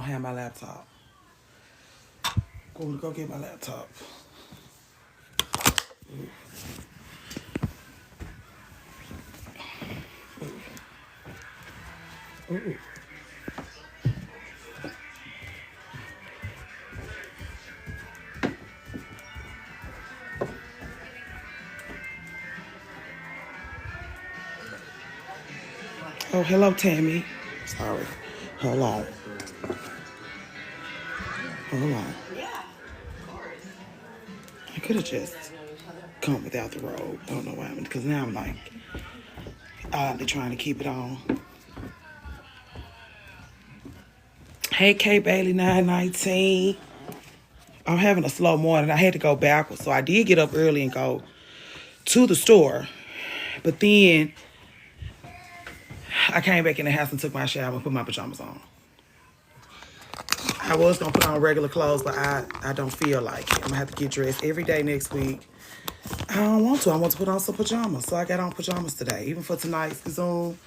have my laptop. Going to go get my laptop. Ooh. Oh, hello, Tammy. Sorry. Hold on. Hold on. I could have just come without the robe. I don't know what happened, because now I'm like oddly trying to keep it on. Hey, K Bailey 919. I'm having a slow morning. I had to go backwards, so I did get up early and go to the store. But then I came back in the house and took my shower and put my pajamas on. I was going to put on regular clothes, but I don't feel like it. I'm going to have to get dressed every day next week. I don't want to. I want to put on some pajamas. So I got on pajamas today. Even for tonight's Zoom,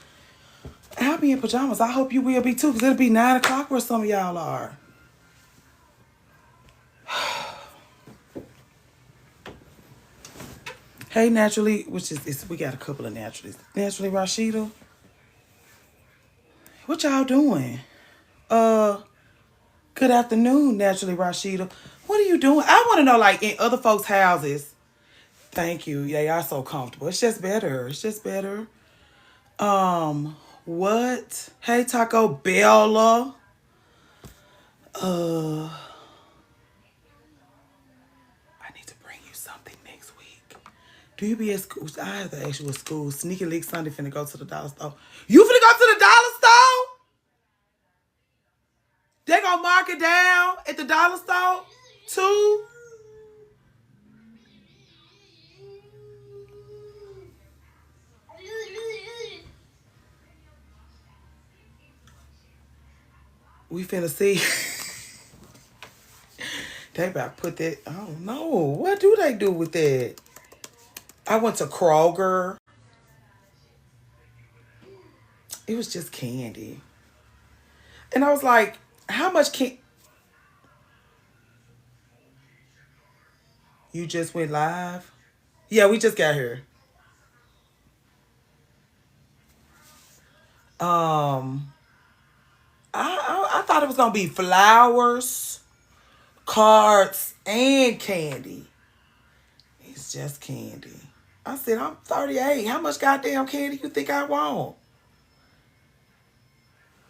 I'll be in pajamas. I hope you will be too, because it'll be 9 o'clock where some of y'all are. Hey, Naturally, we got a couple of Naturallys. Naturally, Rashida. What y'all doing? Good afternoon, Naturally, Rashida. What are you doing? I want to know, like, in other folks' houses. Thank you. They are so comfortable. It's just better. It's just better. What? Hey, Taco Bella. I need to bring you something next week. Do you be at school? I have to ask you at school. Sneaky Leak Sunday finna go to the dollar store. You finna go to the dollar store? They gonna mark it down at the dollar store too? We finna see. They about to put that, I don't know. What do they do with that? I went to Kroger. It was just candy. And I was like, how much can... You just went live? Yeah, we just got here. I thought it was gonna be flowers, cards, and candy. It's just candy. I said, I'm 38. How much goddamn candy you think I want?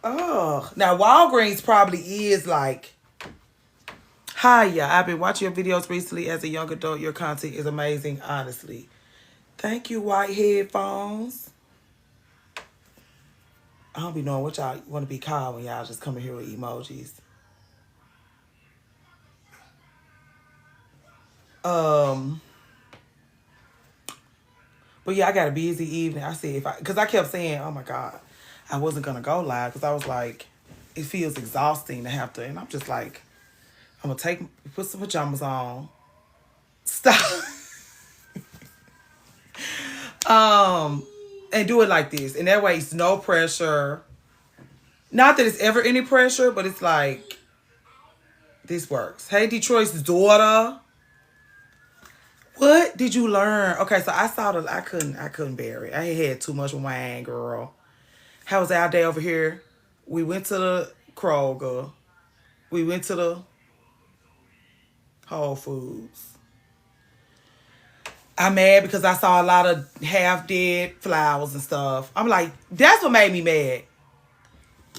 Oh, now Walgreens probably is like, hiya. I've been watching your videos recently as a young adult. Your content is amazing, honestly. Thank you, white headphones. I don't be knowing what y'all want to be called when y'all just coming here with emojis. But yeah, I got a busy evening. I said because I kept saying, oh my God, I wasn't gonna go live because I was like, it feels exhausting to have to, and I'm just like, I'm gonna put some pajamas on, stop, and do it like this, and that way it's no pressure. Not that it's ever any pressure, but it's like this works. Hey, Detroit's daughter. What did you learn? Okay, so I saw I couldn't bear it. I had too much wine, girl. How was our day over here? We went to the Kroger. We went to the Whole Foods. I'm mad because I saw a lot of half-dead flowers and stuff. I'm like, that's what made me mad.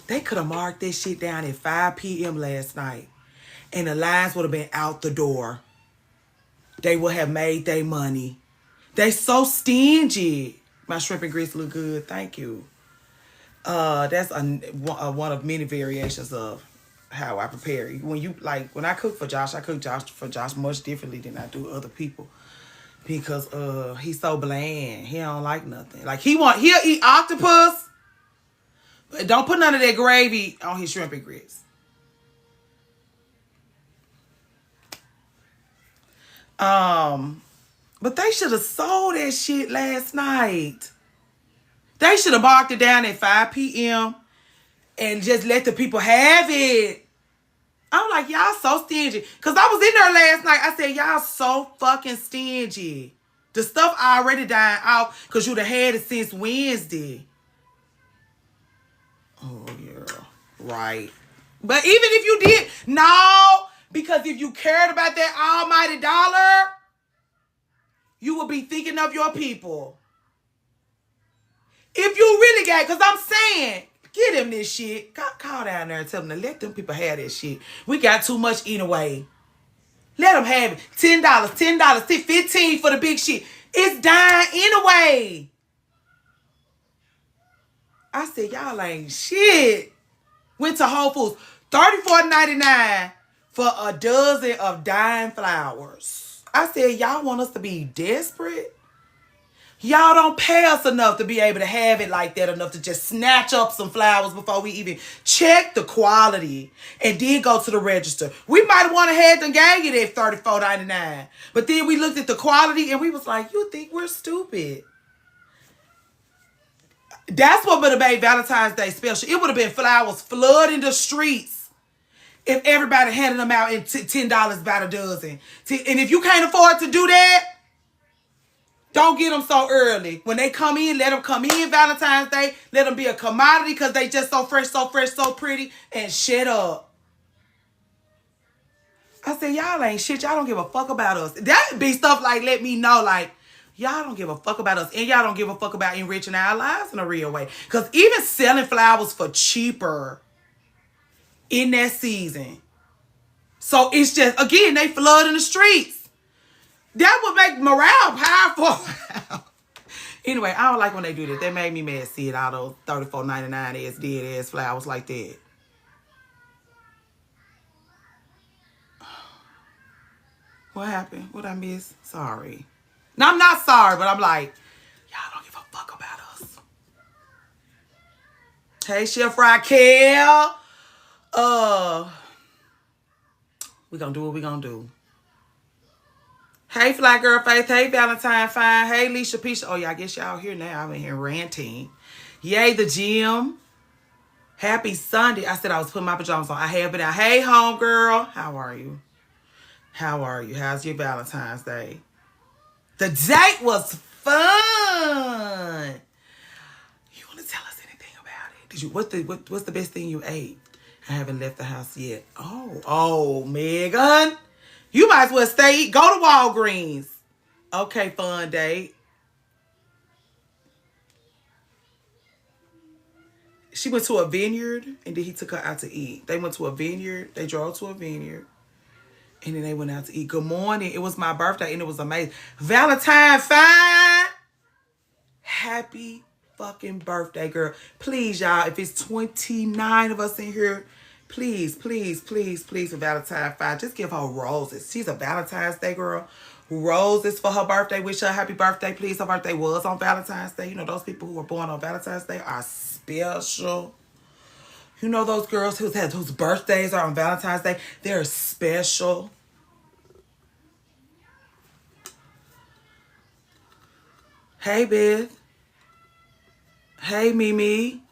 They could have marked this shit down at 5 p.m. last night. And the lines would have been out the door. They would have made their money. They so stingy. My shrimp and grits look good. Thank you. That's one of many variations of how I prepare. When I cook for Josh, I cook for Josh much differently than I do other people. Because he's so bland. He don't like nothing. Like he'll eat octopus, but don't put none of that gravy on his shrimp and grits. But they should have sold that shit last night. They should have marked it down at 5 p.m. and just let the people have it. I'm like, y'all so stingy. Because I was in there last night. I said, y'all so fucking stingy. The stuff already dying out because you'd have had it since Wednesday. Oh, yeah. Right. But even if you did, no. Because if you cared about that almighty dollar, you would be thinking of your people. If you really got, because I'm saying, get him this shit. Call down there and tell them to let them people have that shit. We got too much anyway. Let them have it. $10, $10, 15 for the big shit. It's dying anyway. I said, y'all ain't shit. Went to Whole Foods. $34.99 for a dozen of dying flowers. I said, y'all want us to be desperate? Y'all don't pay us enough to be able to have it like that, enough to just snatch up some flowers before we even check the quality and then go to the register. We might have wanted to have them gag it at $34.99. But then we looked at the quality and we was like, you think we're stupid? That's what would have made Valentine's Day special. It would have been flowers flooding the streets if everybody handed them out at $10 by the dozen. And if you can't afford to do that, don't get them so early. When they come in, let them come in Valentine's Day. Let them be a commodity because they just so fresh, so pretty. And shut up. I said, y'all ain't shit. Y'all don't give a fuck about us. That be stuff like, let me know, like, y'all don't give a fuck about us. And y'all don't give a fuck about enriching our lives in a real way. Because even selling flowers for cheaper in that season. So it's just, again, they flood in the streets. That would make morale powerful. Anyway, I don't like when they do that. That made me mad seeing all those $34.99 ass dead ass flowers like that. What happened? What I miss? Sorry. No, I'm not sorry, but I'm like, y'all don't give a fuck about us. Hey, Chef Raquel. We gonna do what we gonna do. Hey, Fly Girl Faith. Hey, Valentine Fine. Hey, Leisha Pisha. Oh, yeah, I guess y'all here now. I'm in here ranting. Yay, the gym. Happy Sunday. I said I was putting my pajamas on. I have it out. Hey, homegirl. How are you? How are you? How's your Valentine's Day? The date was fun. You want to tell us anything about it? Did you? What's the best thing you ate? I haven't left the house yet. Oh, Megan. You might as well stay. Go to Walgreens. Okay, fun date. She went to a vineyard, and then he took her out to eat. They went to a vineyard. They drove to a vineyard, and then they went out to eat. Good morning. It was my birthday, and it was amazing. Valentine Fine. Happy fucking birthday, girl. Please, y'all, if it's 29 of us in here, please, for Valentine's Fine, just give her roses. She's a Valentine's Day girl. Roses for her birthday. Wish her a happy birthday, please. Her birthday was on Valentine's Day. You know, those people who were born on Valentine's Day are special. You know, those girls whose birthdays are on Valentine's Day, they're special. Hey, Beth. Hey, Mimi.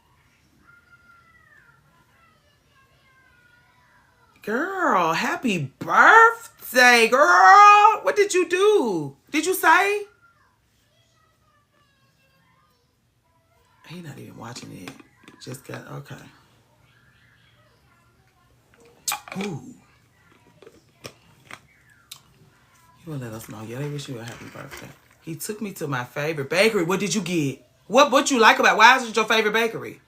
Girl, happy birthday, girl. What did you do? Did you say? He not even watching it. Just got, okay. Ooh. You will let us know. Yeah, they wish you a happy birthday. He took me to my favorite bakery. What did you get? What you like about, why is it your favorite bakery?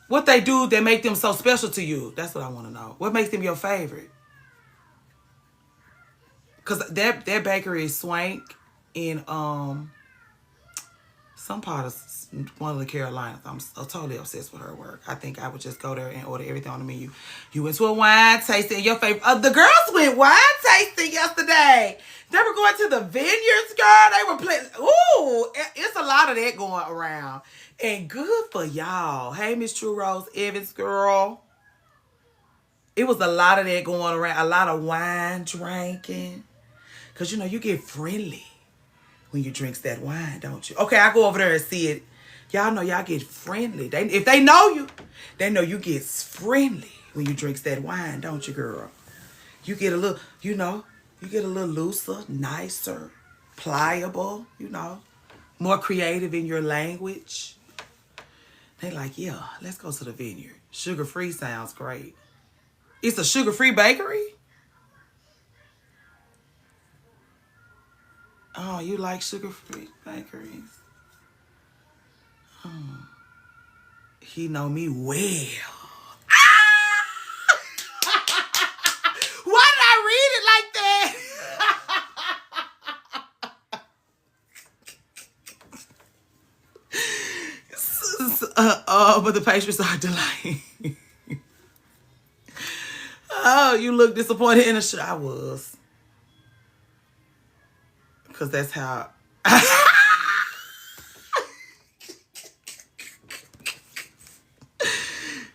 What they do that make them so special to you? That's what I want to know. What makes them your favorite? Because their bakery is Swank in some part of one of the Carolinas. I'm totally obsessed with her work. I think I would just go there and order everything on the menu. You went to a wine tasting. Your favorite? The girls went wine tasting yesterday. They were going to the vineyards, girl. They were playing. Ooh, it's a lot of that going around. And good for y'all. Hey, Miss True Rose Evans, girl. It was a lot of that going around. A lot of wine drinking. Because, you know, you get friendly when you drinks that wine, don't you? Okay, I go over there and see it. Y'all know y'all get friendly. If they know you, they know you get friendly when you drink that wine, don't you, girl? You get a little, you get a little looser, nicer, pliable, more creative in your language. They like, yeah, let's go to the vineyard. Sugar-free sounds great. It's a sugar-free bakery? Oh, you like sugar-free bakeries? He know me well. Why did I read it like that? But the pastries are delightful. Oh, you look disappointed in the show. I was. Because that's how...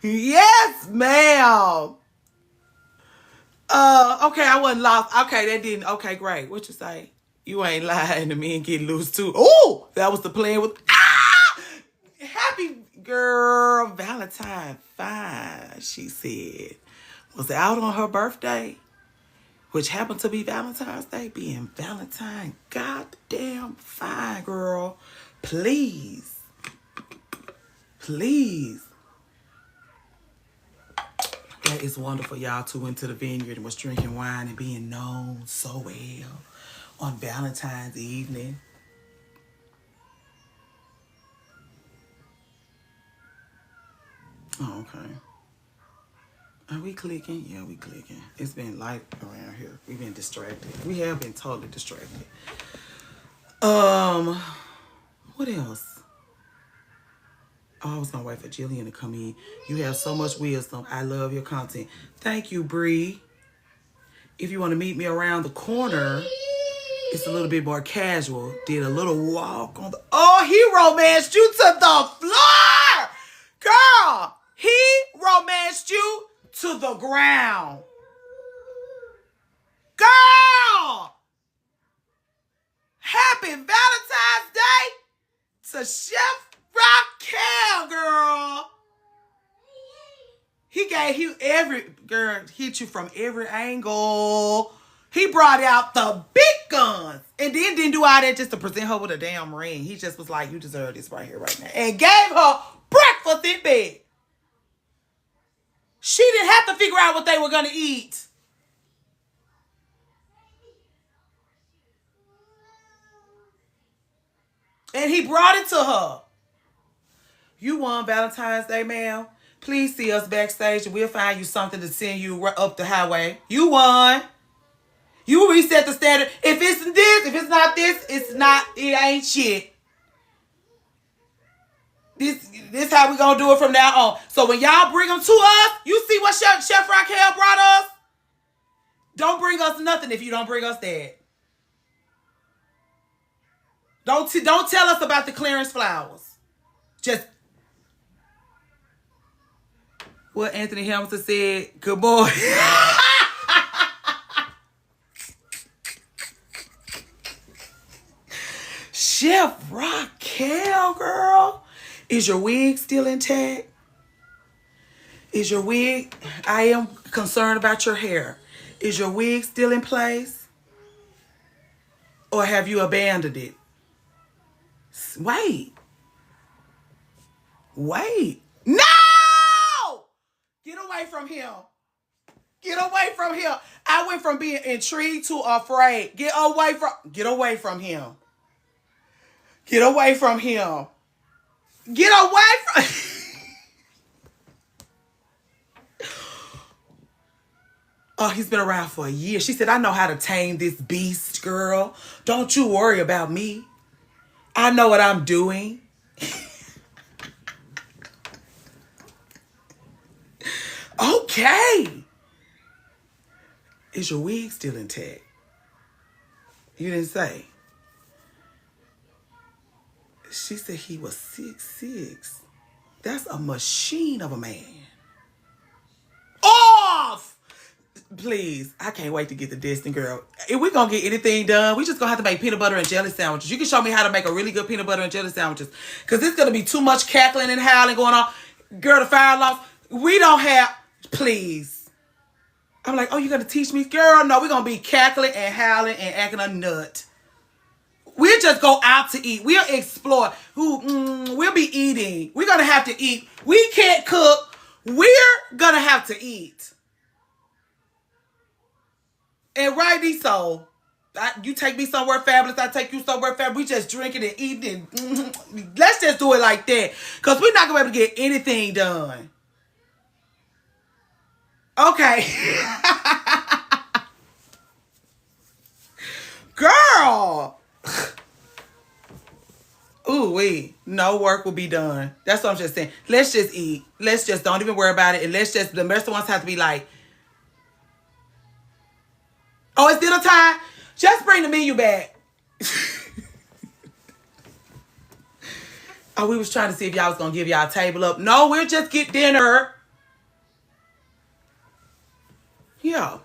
Yes, ma'am. Okay, I wasn't lost. Okay, that didn't... Okay, great. What you say? You ain't lying to me and get loose too. Oh, that was the plan with... Happy girl, Valentine fine, she said. Was out on her birthday, which happened to be Valentine's Day, being Valentine goddamn fine, girl. Please. Please. That is wonderful. Y'all two went to the vineyard and was drinking wine and being known so well on Valentine's evening. Oh, okay. Are we clicking? Yeah, we clicking. It's been light around here. We've been distracted. We have been totally distracted. What else? Oh, I was gonna wait for Jillian to come in. You have so much wisdom. I love your content. Thank you, Bree. If you want to meet me around the corner, it's a little bit more casual. Did a little walk on the... Oh, he romanced you to the floor! Girl, he romanced you to the ground. Girl! Happy Valentine's Day to Chef Raquel, girl. He gave you hit you from every angle. He brought out the big guns and then didn't do all that just to present her with a damn ring. He just was like, you deserve this right here, right now. And gave her breakfast in bed. She didn't have to figure out what they were going to eat. And he brought it to her. You won Valentine's Day, ma'am. Please see us backstage and we'll find you something to send you up the highway. You won. You reset the standard. If it's this, if it's not this, it ain't shit. This how we gonna do it from now on. So when y'all bring them to us, you see what Chef Raquel brought us? Don't bring us nothing if you don't bring us that. Don't tell us about the clearance flowers. Just what Anthony Hamilton said. Good boy. Chef Raquel, girl. Is your wig still intact? Is your wig... I am concerned about your hair. Is your wig still in place? Or have you abandoned it? Wait. No! Get away from him. Get away from him. I went from being intrigued to afraid. Get away from him. Get away from him. Get away from... Oh, he's been around for a year. She said, I know how to tame this beast, girl. Don't you worry about me. I know what I'm doing. Okay. Is your wig still intact? You didn't say. She said he was 6'6". That's a machine of a man. Off! Please, I can't wait to get the Destiny girl. If we're going to get anything done, we just going to have to make peanut butter and jelly sandwiches. You can show me how to make a really good peanut butter and jelly sandwiches. Because it's going to be too much cackling and howling going on. Girl, the fire loss. We don't have... Please. I'm like, oh, you gonna teach me? Girl, no, we're gonna be cackling and howling and acting a nut. We'll just go out to eat. We'll explore. We'll be eating. We're gonna have to eat. We can't cook. We're gonna have to eat. And rightly so. You take me somewhere fabulous, I take you somewhere fabulous. We just drinking and eating. Let's just do it like that. Because we're not going to be able to get anything done. Okay. Girl. Ooh, wait. No work will be done. That's what I'm just saying. Let's just eat. Let's just don't even worry about it. And let's just, the restaurants have to be like, oh, it's dinner time? Just bring the menu back. Oh, we was trying to see if y'all was going to give y'all a table up. No, we'll just get dinner. Yeah.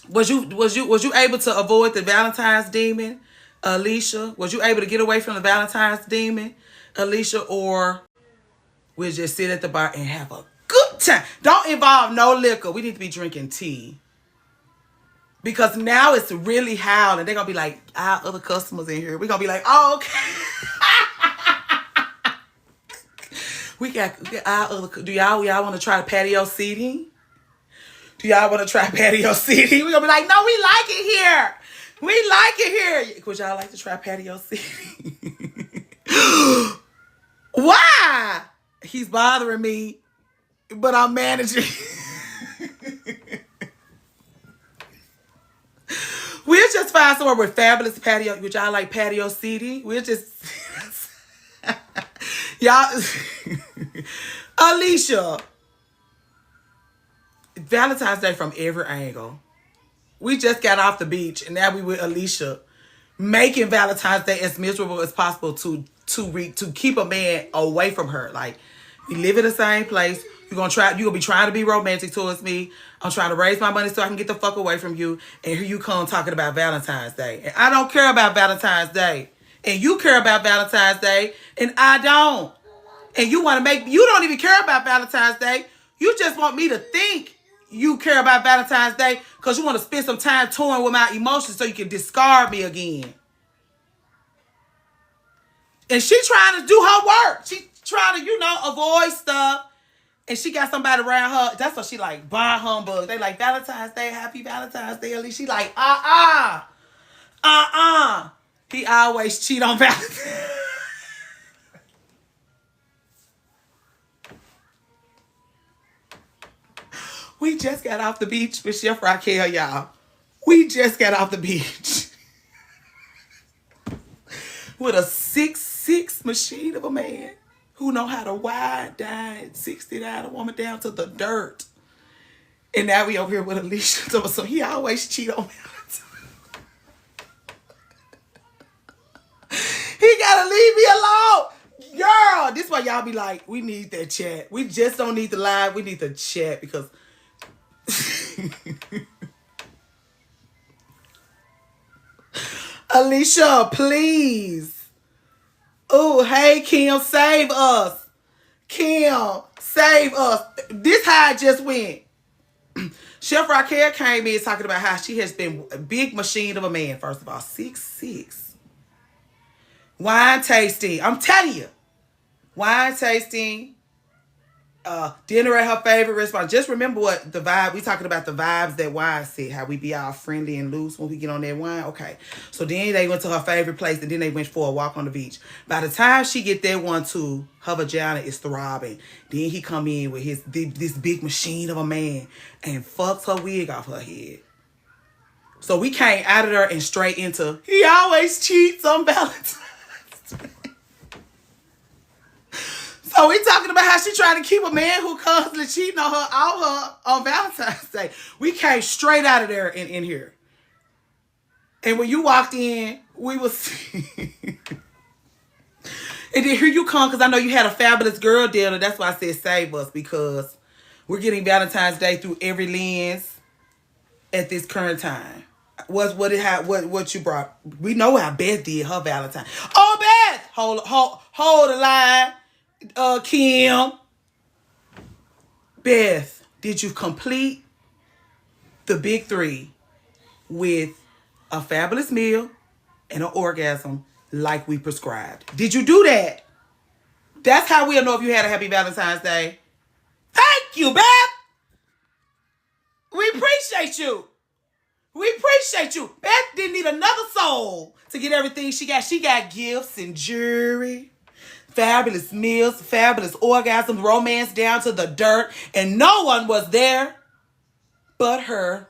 Was you able to avoid the Valentine's demon, Alicia? Was you able to get away from the Valentine's demon, Alicia? Or we'll just sit at the bar and have a good time. Don't involve no liquor. We need to be drinking tea. Because now it's really howling. They're going to be like, our other customers in here. We're going to be like, oh, okay. we got our other, do y'all want to try the patio seating? Do y'all want to try patio seating? We're going to be like, no, we like it here. We like it here. Would y'all like to try patio seating? Why? He's bothering me, but I'm managing. We'll just find somewhere with fabulous patio. Would y'all like patio seating? We'll just... y'all... Alicia. Valentine's Day from every angle. We just got off the beach, and now we with Alicia making Valentine's Day as miserable as possible to keep a man away from her. Like, we live in the same place. You're gonna be trying to be romantic towards me. I'm trying to raise my money so I can get the fuck away from you. And here you come talking about Valentine's Day. And I don't care about Valentine's Day. And you care about Valentine's Day. And I don't. And you don't even care about Valentine's Day. You just want me to think you care about Valentine's Day because you want to spend some time toying with my emotions so you can discard me again. And she trying to do her work. She trying to, avoid stuff. And she got somebody around her. That's what she like, bar humbug. They like, Valentine's Day, happy Valentine's Day. At least she like, He always cheat on Valentine's. We just got off the beach with Chef Raquel, y'all. We just got off the beach. With a 6'6" machine of a man who know how to wide dine, 69 a woman down to the dirt. And now we over here with Alicia. So he always cheat on Valentine's. He gotta leave me alone. Girl, this is why y'all be like, we need that chat. We just don't need the live. We need the chat because... Alicia, please. Oh, hey, Kim, save us. Kim, save us. This how it just went. Chef Raquel came in talking about how she has been a big machine of a man, first of all. 6'6". Wine tasting. I'm telling you. Wine tasting. Dinner at her favorite restaurant. Just remember what the vibe, we talking about the vibes that wine said, how we be all friendly and loose when we get on that wine. Okay. So then they went to her favorite place and then they went for a walk on the beach. By the time she get that one too, her vagina is throbbing. Then he come in with this big machine of a man and fucks her wig off her head. So we came out of there and straight into, he always cheats on Valentine's. So we talking about how she trying to keep a man who constantly cheating on her on Valentine's Day. We came straight out of there in here. And when you walked in, we was... And then here you come, because I know you had a fabulous girl dinner. That's why I said save us, because we're getting Valentine's Day through every lens at this current time. What you brought? We know how Beth did her Valentine. Oh, Beth! Hold the line. Kim. Beth, did you complete the big three with a fabulous meal and an orgasm like we prescribed? Did you do that? That's how we'll know if you had a happy Valentine's Day. Thank you, Beth. We appreciate you. We appreciate you. Beth didn't need another soul to get everything she got. She got gifts and jewelry, fabulous meals, fabulous orgasms, romance down to the dirt, and no one was there but her.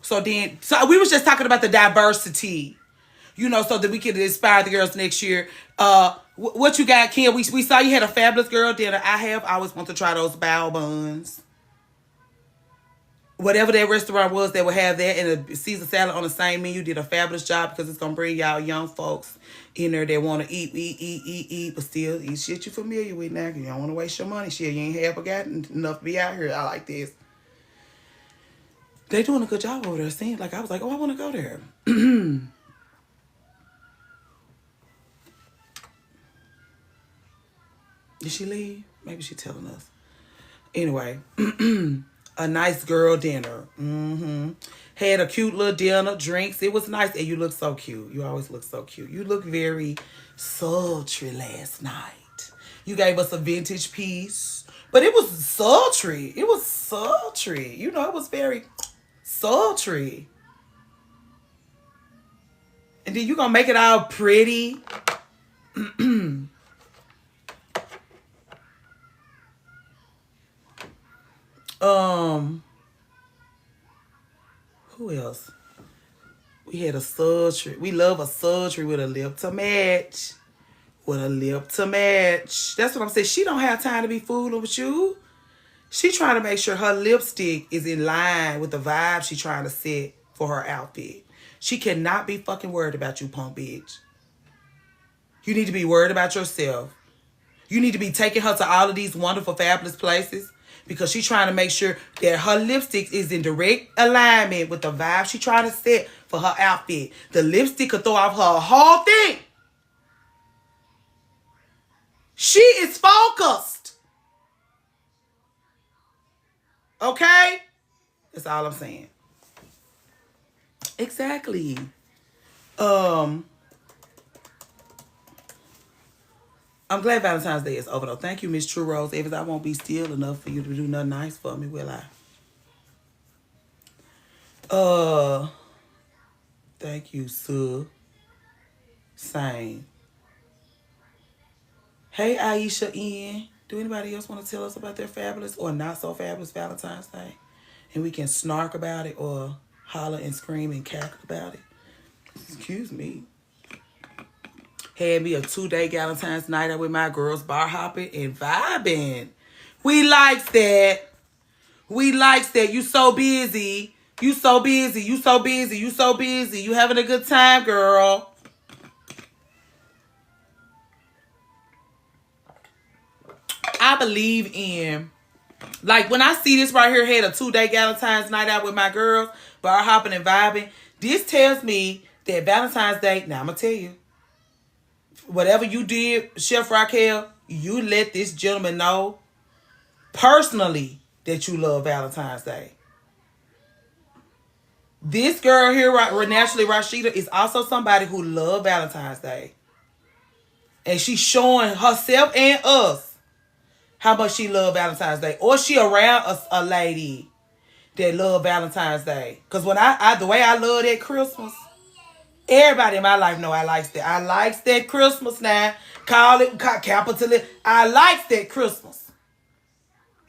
So we was just talking about the diversity, so that we could inspire the girls next year. What you got, Kim? We saw you had a fabulous girl dinner. I always want to try those bao buns. Whatever that restaurant was, they would have that and a Caesar salad on the same menu. Did a fabulous job because it's going to bring y'all young folks in there that want to eat, but still eat shit you familiar with now. You don't want to waste your money. Shit, you ain't half forgotten enough to be out here. I like this. They doing a good job over there. Seems like I was like, oh, I want to go there. Did she leave? Maybe she's telling us. Anyway, a nice girl dinner. Had a cute little dinner, drinks. It was nice. And you look so cute. You always look so cute. You look very sultry last night. You gave us a vintage piece. But it was sultry. It was sultry. It was very sultry. And then you gonna make it all pretty. Who else? We had a sultry. We love a sultry with a lip to match. With a lip to match. That's what I'm saying. She don't have time to be fooling with you. She trying to make sure her lipstick is in line with the vibe she trying to set for her outfit. She cannot be fucking worried about you, punk bitch. You need to be worried about yourself. You need to be taking her to all of these wonderful, fabulous places because she's trying to make sure that her lipstick is in direct alignment with the vibe she's trying to set for her outfit. The lipstick could throw off her whole thing. She is focused. Okay? That's all I'm saying. Exactly. I'm glad Valentine's Day is over though. Thank you, Miss True Rose Evans. I won't be still enough for you to do nothing nice for me, will I? Thank you, sir. Same. Hey, Aisha Ian. Do anybody else want to tell us about their fabulous or not so fabulous Valentine's Day? And we can snark about it or holler and scream and cackle about it. Excuse me. Had me a 2-day Valentine's night out with my girls, bar hopping and vibing. We likes that. We likes that. You so busy. You so busy. You so busy. You so busy. You having a good time, girl. I believe in, like when I see this right here, had a 2-day Valentine's night out with my girls, bar hopping and vibing. This tells me that Valentine's Day, now I'm going to tell you, whatever you did, Chef Raquel, you let this gentleman know personally that you love Valentine's Day. This girl here, naturally Rashida, is also somebody who loves Valentine's Day. And she's showing herself and us how much she loves Valentine's Day. Or she around a lady that love Valentine's Day. Because when the way I love that Christmas, everybody in my life know I likes that. I likes that Christmas now. Call it capital it. I likes that Christmas.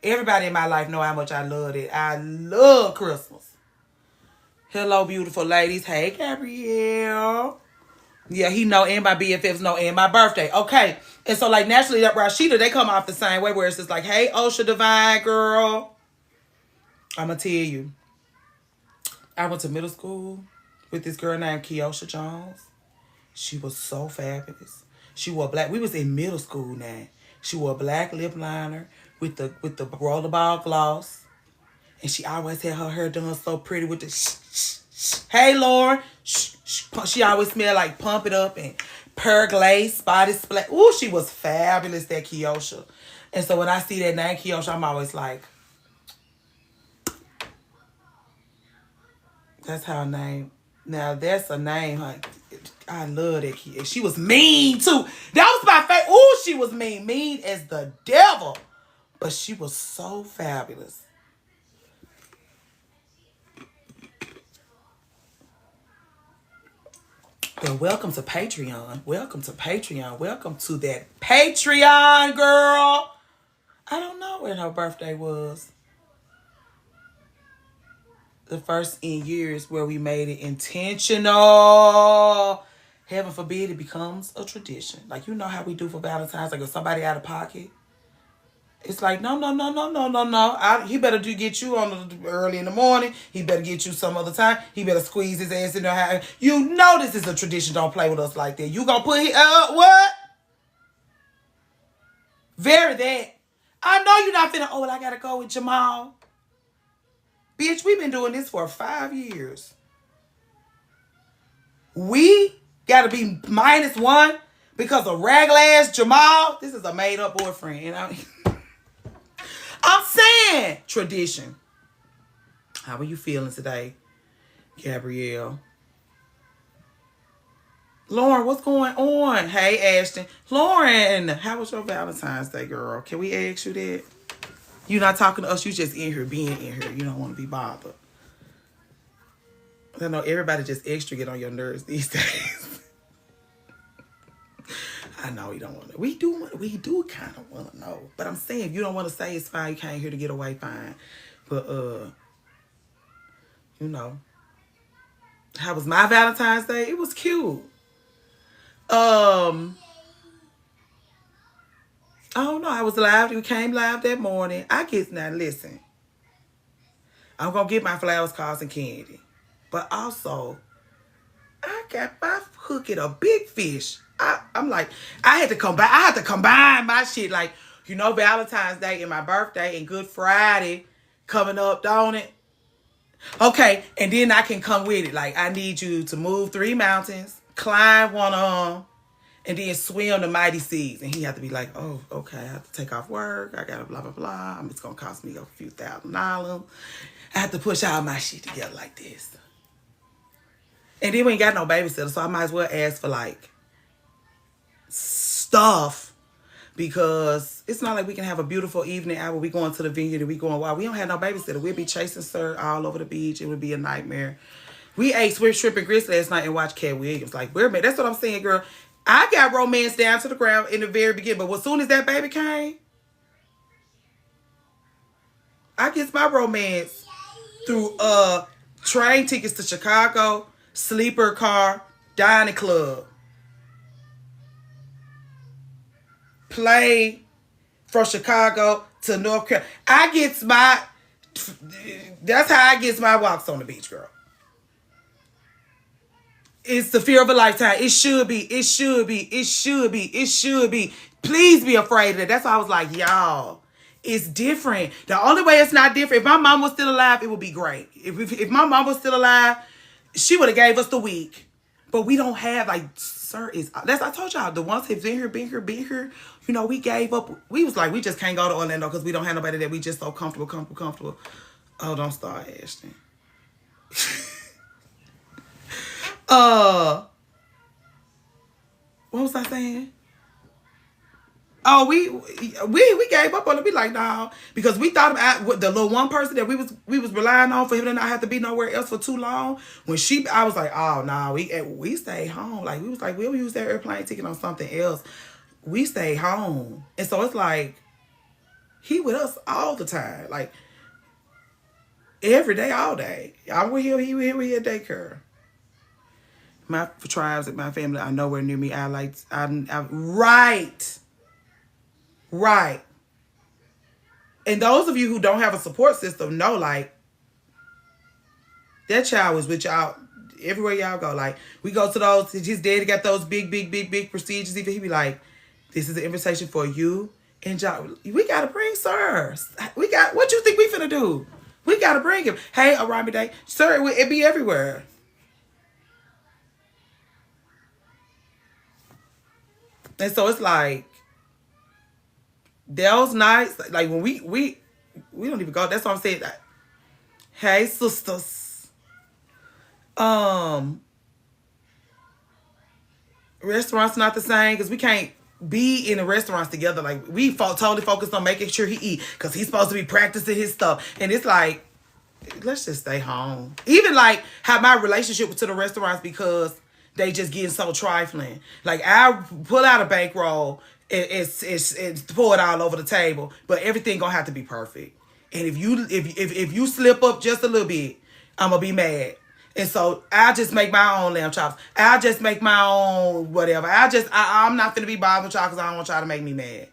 Everybody in my life know how much I love it. I love Christmas. Hello, beautiful ladies. Hey, Gabrielle. Yeah, he know, and my BFFs know, and my birthday. Okay. And so, like, naturally, that Rashida, they come off the same way, where it's just like, hey, Osha Divine, girl. I'm going to tell you. I went to middle school with this girl named Keosha Jones. She was so fabulous. She wore black. We was in middle school now. She wore a black lip liner with the rollerball gloss. And she always had her hair done so pretty with the Hey, Lauren. She always smelled like pump it up and pearl glaze, body splat. Ooh, she was fabulous, that Kiosha. And so when I see that name, Kiosha, I'm always like, that's her name. Now, that's a name, huh? I love that kid. She was mean, too. That was my favorite. Ooh, she was mean. Mean as the devil. But she was so fabulous. Well, welcome to Patreon. Welcome to Patreon. Welcome to that Patreon, girl. I don't know when her birthday was. The first in years where we made it intentional. Heaven forbid it becomes a tradition. Like, you know how we do for Valentine's, like if somebody out of pocket. It's like, no. He better get you on early in the morning. He better get you some other time. He better squeeze his ass in there. You know this is a tradition. Don't play with us like that. You gonna put what? Very that. I know you're not finna, I gotta go with Jamal. Bitch, we've been doing this for 5 years. We gotta be -1 because of raglass Jamal. This is a made up boyfriend. You know? I'm saying tradition. How are you feeling today, Gabrielle? Lauren, what's going on? Hey, Ashton. Lauren, how was your Valentine's Day, girl? Can we ask you that? You're not talking to us. You just in here being in here. You don't want to be bothered. I know everybody just extra get on your nerves these days. I know you don't want to. We do kind of want to know. But I'm saying if you don't want to say it's fine, you came here to get away, fine. But you know. How was my Valentine's Day? It was cute. I don't know. I was live. We came live that morning. Now listen. I'm going to get my flowers, cards, and candy. But also, I got my hook at a big fish. I'm like, I had to combine my shit. Like, Valentine's Day and my birthday and Good Friday coming up, don't it? Okay, and then I can come with it. Like, I need you to move 3 mountains, climb one of them, and then swim the mighty seas. And he had to be like, oh, okay, I have to take off work. I got to blah, blah, blah. It's going to cost me a few $1,000s. I have to push all my shit together like this. And then we ain't got no babysitter, so I might as well ask for, like, stuff. Because it's not like we can have a beautiful evening out where we going to the vineyard and we going wild. We don't have no babysitter. We'll be chasing Sir all over the beach. It would be a nightmare. We ate shrimp and grits last night and watched Cat Williams. Like, that's what I'm saying, girl. I got romance down to the ground in the very beginning. But as soon as that baby came, I get my romance through train tickets to Chicago, sleeper car, dining club. Play from Chicago to North Carolina. That's how I get my walks on the beach, girl. It's the fear of a lifetime. It should be. Please be afraid of it. That's why I was like, y'all, it's different. The only way it's not different, if my mom was still alive, it would be great. If my mom was still alive, she would have gave us the week. But we don't have, like, sir, I told y'all, the ones who've been here, we gave up. We was like, we just can't go to Orlando because we don't have nobody that we just so comfortable. Oh, don't start, Ashton. What was I saying? Oh, we gave up on it. We like, no, because we thought about the little one person that we was relying on for him to not have to be nowhere else for too long. I was like, oh no, we stayed home. Like we was like, we'll use that airplane ticket on something else. We stayed home, and so it's like he with us all the time, like every day, all day. I'm with him. He at daycare. My tribes and my family are nowhere near me. Right. And those of you who don't have a support system know, like, that child was with y'all everywhere y'all go. Like, we go to those, his daddy got those big procedures. Even he be like, this is an invitation for you and y'all. We got to bring Sir. What you think we finna do? We got to bring him. Hey, Arami Day. Sir, it be everywhere. And so it's like those nights, like when we don't even go. That's what I'm saying. Like, hey sisters, um, restaurants not the same because we can't be in the restaurants together. Like we totally focused on making sure he eat because he's supposed to be practicing his stuff, and it's like let's just stay home. Even like how my relationship to the restaurants because they just getting so trifling. Like I pull out a bankroll, it's pour it all over the table, but everything gonna have to be perfect. And if you slip up just a little bit, I'm gonna be mad. And so I just make my own lamb chops. I just make my own whatever. I'm not gonna be bothered with y'all because I don't want y'all to make me mad.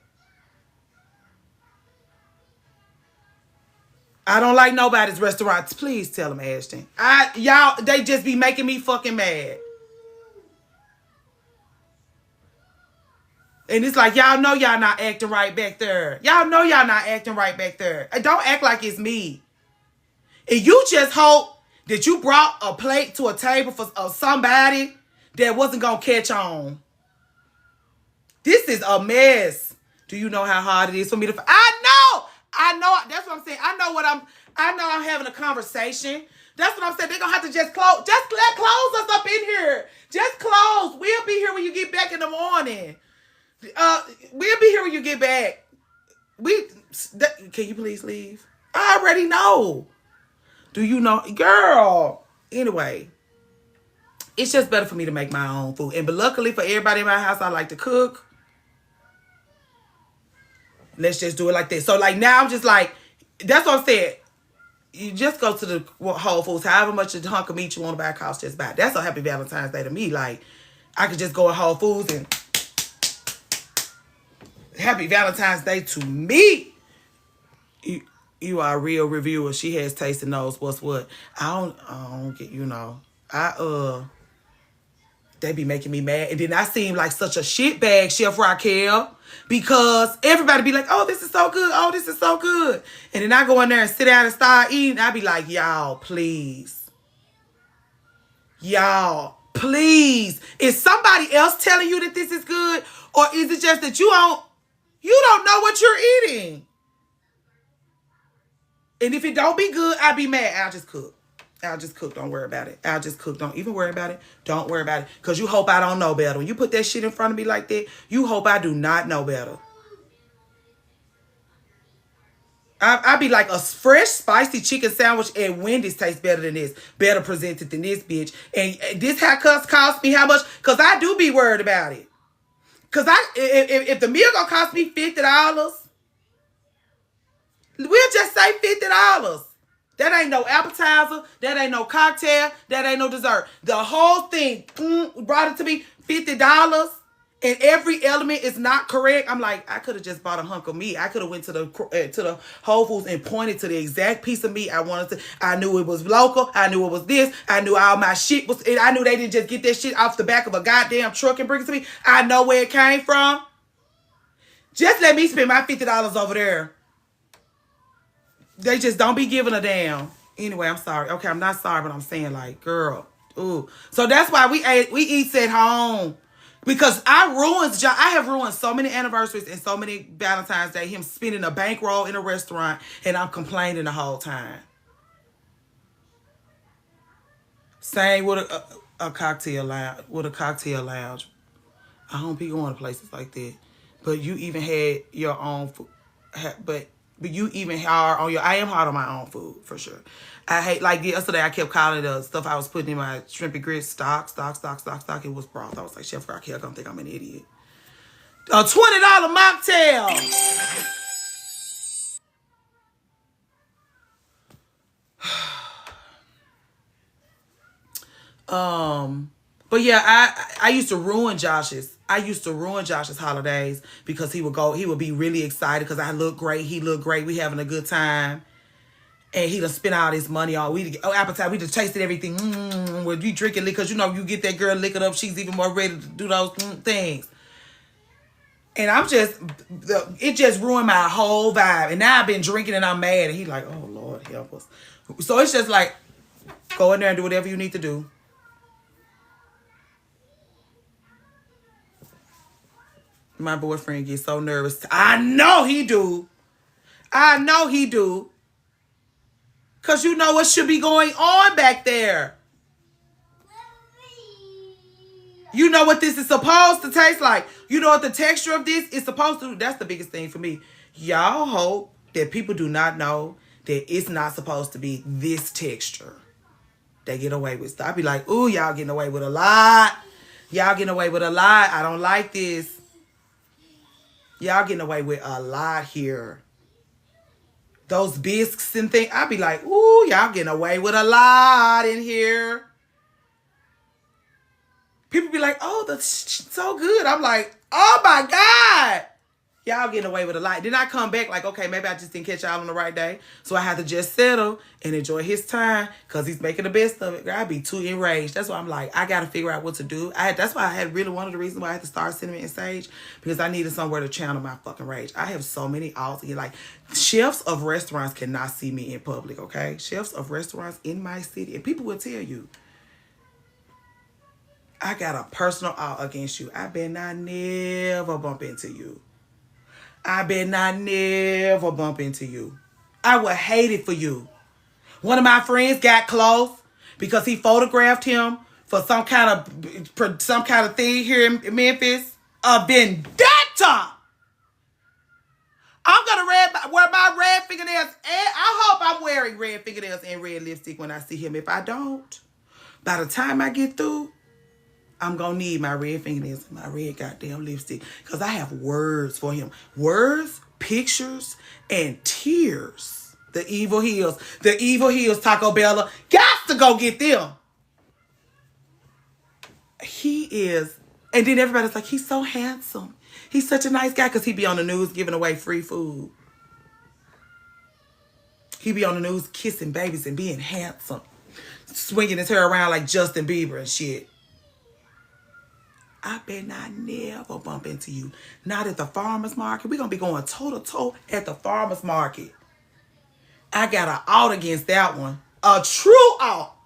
I don't like nobody's restaurants. Please tell them, Ashton. Y'all, they just be making me fucking mad. And it's like, y'all know y'all not acting right back there. Y'all know y'all not acting right back there. Don't act like it's me. And you just hope that you brought a plate to a table for somebody that wasn't going to catch on. This is a mess. Do you know how hard it is for me to... I know. That's what I'm saying. I know I'm having a conversation. That's what I'm saying. They're going to have to just close. Just close us up in here. Just close. We'll be here when you get back in the morning. We'll be here when you get back. Can you please leave? I already know. Do you know? Girl. Anyway. It's just better for me to make my own food. But luckily for everybody in my house, I like to cook. Let's just do it like this. So like now I'm just like, that's what I'm saying. You just go to the Whole Foods, however much a hunk of meat you want to buy cost, just buy. That's a happy Valentine's Day to me. Like, I could just go to Whole Foods and happy Valentine's Day to me. You are a real reviewer. She has taste and knows what's what. I don't get, they be making me mad. And then I seem like such a shitbag, Chef Raquel, because everybody be like, oh, this is so good. Oh, this is so good. And then I go in there and sit down and start eating. I be like, y'all, please. Y'all, please. Is somebody else telling you that this is good? Or is it just that you don't know what you're eating? And if it don't be good, I'll be mad. I'll just cook. Don't worry about it. I'll just cook. Don't even worry about it. Don't worry about it. Because you hope I don't know better. When you put that shit in front of me like that, you hope I do not know better. I be like, a fresh spicy chicken sandwich at Wendy's tastes better than this. Better presented than this, bitch. And this haircut cost me how much? Because I do be worried about it. Because if the meal gonna cost me $50, we'll just say $50. That ain't no appetizer. That ain't no cocktail. That ain't no dessert. The whole thing brought it to me $50, and every element is not correct. I'm like, I could have just bought a hunk of meat. I could have went to the Whole Foods and pointed to the exact piece of meat I wanted to. I knew it was local. I knew it was this. I knew all my shit was. I knew they didn't just get that shit off the back of a goddamn truck and bring it to me. I know where it came from. Just let me spend my $50 over there. They just don't be giving a damn. Anyway, I'm sorry. Okay, I'm not sorry, but I'm saying like, girl, ooh. So that's why we eat at home. Because I have ruined so many anniversaries and so many Valentine's Day, him spending a bankroll in a restaurant, and I'm complaining the whole time. Same with a cocktail lounge. I don't be going to places like that. But you even had your own food. But you even hard on I am hard on my own food, for sure. I hate, like yesterday, I kept calling the stuff I was putting in my shrimp and grits stock. It was broth. I was like, Chef Rocky, I don't think I'm an idiot. A $20 mocktail. But yeah, I used to ruin Josh's. Holidays because he would be really excited because I look great. He looked great. We having a good time. And he done spent all this money on appetite. We just tasted everything. When you drink it, because you get that girl lick it up. She's even more ready to do those things. And it just ruined my whole vibe. And now I've been drinking and I'm mad. And he's like, oh Lord, help us. So it's just like, go in there and do whatever you need to do. My boyfriend gets so nervous. I know he do. I know he do. Because you know what should be going on back there. You know what this is supposed to taste like. You know what the texture of this is supposed to do. That's the biggest thing for me. Y'all hope that people do not know that it's not supposed to be this texture. They get away with stuff. I be like, ooh, y'all getting away with a lot. Y'all getting away with a lot. I don't like this. Y'all getting away with a lot here. Those bisques and things. I be like, ooh, y'all getting away with a lot in here. People be like, oh, that's so good. I'm like, oh my God. Y'all getting away with a lot. Then I come back like, okay, maybe I just didn't catch y'all on the right day. So I have to just settle and enjoy his time because he's making the best of it. Girl, I'd be too enraged. That's why I'm like, I got to figure out what to do. That's why I had really one of the reasons why I had to start cinnamon and sage, because I needed somewhere to channel my fucking rage. I have so many outlets. Like, chefs of restaurants cannot see me in public, okay? Chefs of restaurants in my city, and people will tell you, I got a personal out against you. I bet I never bump into you. I bet not never bump into you. I would hate it for you. One of my friends got close because he photographed him for some kind of thing here in Memphis. A vendetta. I'm gonna wear my red fingernails, and I hope I'm wearing red fingernails and red lipstick when I see him. If I don't, by the time I get through, I'm going to need my red fingernails and my red goddamn lipstick, because I have words for him. Words, pictures, and tears. The Evil Hills. The Evil Hills, Taco Bella. Got to go get them. He is. And then everybody's like, he's so handsome. He's such a nice guy, because he be on the news giving away free food. He be on the news kissing babies and being handsome. Swinging his hair around like Justin Bieber and shit. I bet I never bump into you. Not at the farmer's market. We're going to be going toe-to-toe at the farmer's market. I got an out against that one. A true out.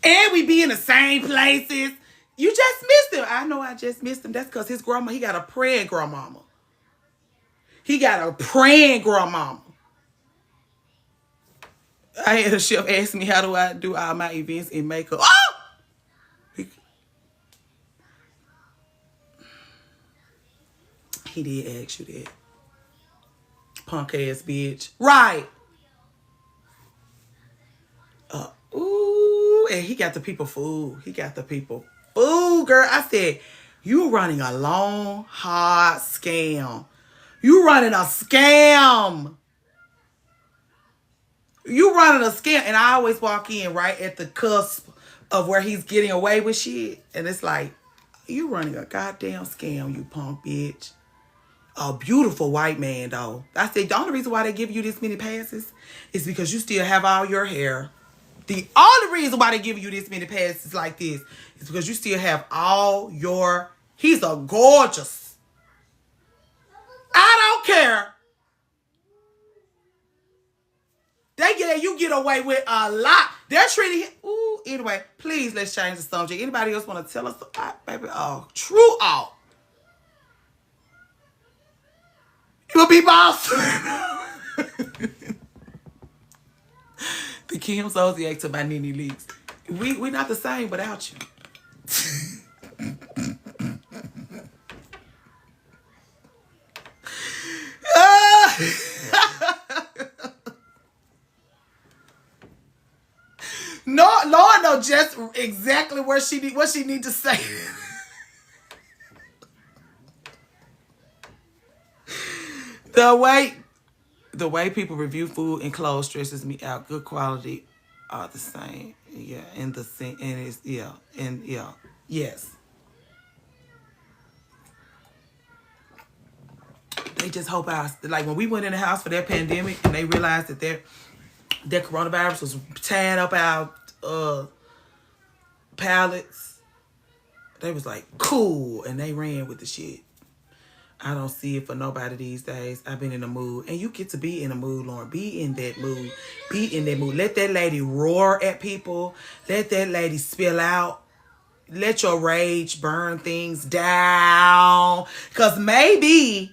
And we be in the same places. You just missed him. I know I just missed him. That's because his grandma, he got a praying grandmama. He got a praying grandmama. I had a chef ask me, how do I do all my events in makeup? Oh! He did ask you that. Punk ass bitch. Right. Ooh, and he got the people food. He got the people food, girl. I said, you running a long, hard scam. You running a scam. You running a scam. And I always walk in right at the cusp of where he's getting away with shit. And it's like, you running a goddamn scam, you punk bitch. A beautiful white man, though. I said, the only reason why they give you this many passes is because you still have all your hair. The only reason why they give you this many passes like this is because you still have all your... He's a gorgeous. I don't care. You get away with a lot. They're treating him... Ooh, anyway, please, let's change the subject. Anybody else want to tell us? Baby, true out. You will be boss. The Kim Zodiac to my Nene Leaks. We're not the same without you. No, Lord knows just exactly what she need to say. The way people review food and clothes stresses me out. Good quality are the same. Yeah, and the same, and it's yes. They just hope like when we went in the house for that pandemic and they realized that their coronavirus was tearing up our pallets. They was like, cool, and they ran with the shit. I don't see it for nobody these days. I've been in a mood. And you get to be in a mood, Lauren. Be in that mood. Be in that mood. Let that lady roar at people. Let that lady spill out. let your rage burn things down. Because maybe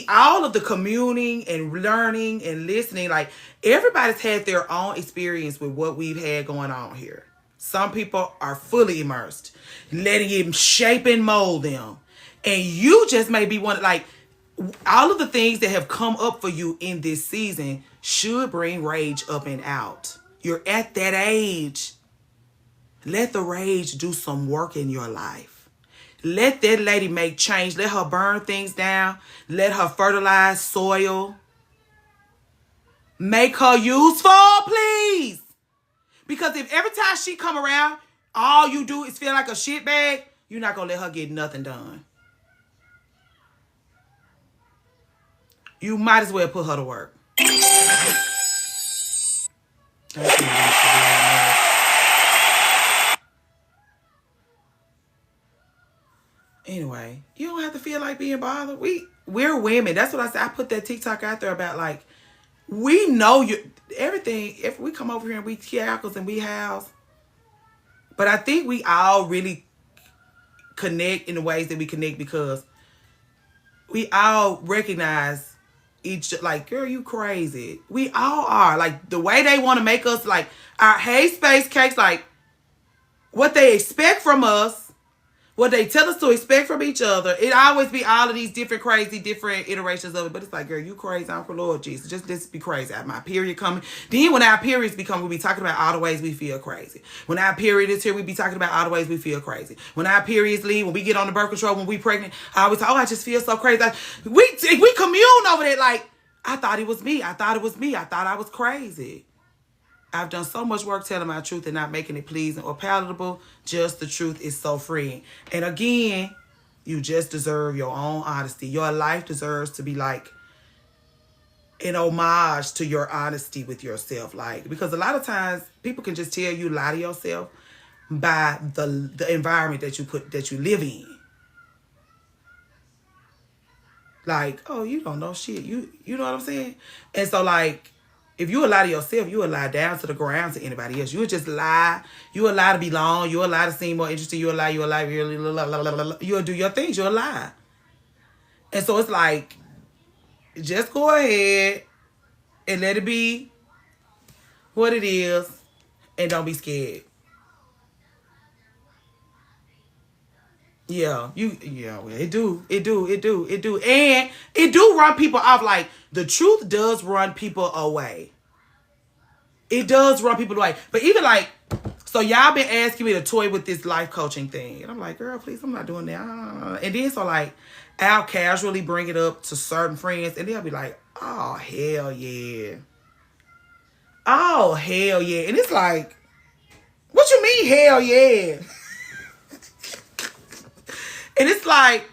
all of the communing and learning and listening, like everybody's had their own experience with what we've had going on here. Some people are fully immersed, letting it shape and mold them. And you just may be one, like, all of the things that have come up for you in this season should bring rage up and out. You're at that age. Let the rage do some work in your life. Let that lady make change. Let her burn things down. Let her fertilize soil. Make her useful, please. Because if every time she come around, all you do is feel like a shit bag, you're not going to let her get nothing done. You might as well put her to work. Anyway, you don't have to feel like being bothered. We're women. That's what I said. I put that TikTok out there about, like, we know you everything. If we come over here and we cackles and we house, but I think we all really connect in the ways that we connect because we all recognize each, like, girl, you crazy. We all are. Like, the way they want to make us, like, our hey space cakes, like, what they expect from us, what they tell us to expect from each other. It always be all of these different crazy, different iterations of it. But it's like, girl, you crazy. I'm for Lord Jesus. Just be crazy. I have my period coming. Then when our periods become, we'll be talking about all the ways we feel crazy. When our period is here, we be talking about all the ways we feel crazy. When our periods leave, when we get on the birth control, when we pregnant, I always talk, oh, I just feel so crazy. Like, we commune over that. Like, I thought it was me. I thought it was me. I thought I was crazy. I've done so much work telling my truth and not making it pleasing or palatable. Just the truth is so freeing. And again, you just deserve your own honesty. Your life deserves to be like an homage to your honesty with yourself. Like, because a lot of times people can just tell you lie to yourself by the environment that you live in. Like, oh, you don't know shit. You know what I'm saying? And so, like, if you lie to yourself, you will lie down to the ground to anybody else. You will just lie. You will lie to be long. You will lie to seem more interesting. You will lie. You'll do your things. You'll lie. And so it's like, just go ahead and let it be what it is, and don't be scared. Yeah, well, it do. And it do run people off. Like, the truth does run people away. It does run people away. But even like, so y'all been asking me to toy with this life coaching thing. And I'm like, girl, please, I'm not doing that. And then so like, I'll casually bring it up to certain friends and they'll be like, oh, hell yeah. Oh, hell yeah. And it's like, what you mean, hell yeah? And it's like,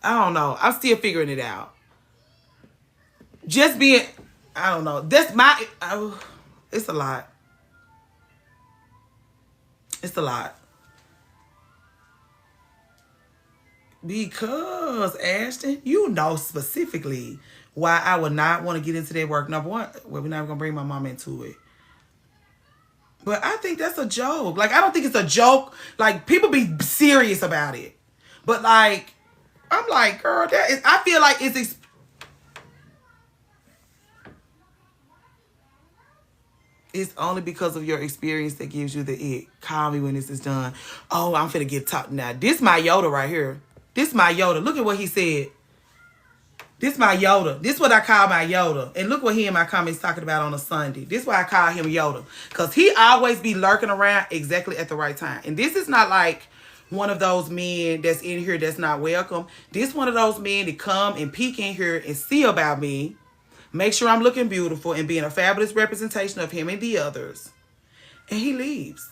I don't know. I'm still figuring it out. Just being, I don't know. That's my, it's a lot. It's a lot. Because, Ashton, you know specifically why I would not want to get into that work. Number one, well, we're not going to bring my mom into it. But I think that's a joke. Like, I don't think it's a joke. Like, people be serious about it. But, like, I'm like, girl, I feel like it's only because of your experience that gives you the it. Call me when this is done. Oh, I'm finna get talked now. This my Yoda right here. This my Yoda. Look at what he said. This my Yoda. This what I call my Yoda. And look what he in my comments talking about on a Sunday. This why I call him Yoda. Because he always be lurking around exactly at the right time. And this is not like one of those men that's in here that's not welcome. This one of those men that come and peek in here and see about me. Make sure I'm looking beautiful and being a fabulous representation of him and the others. And he leaves.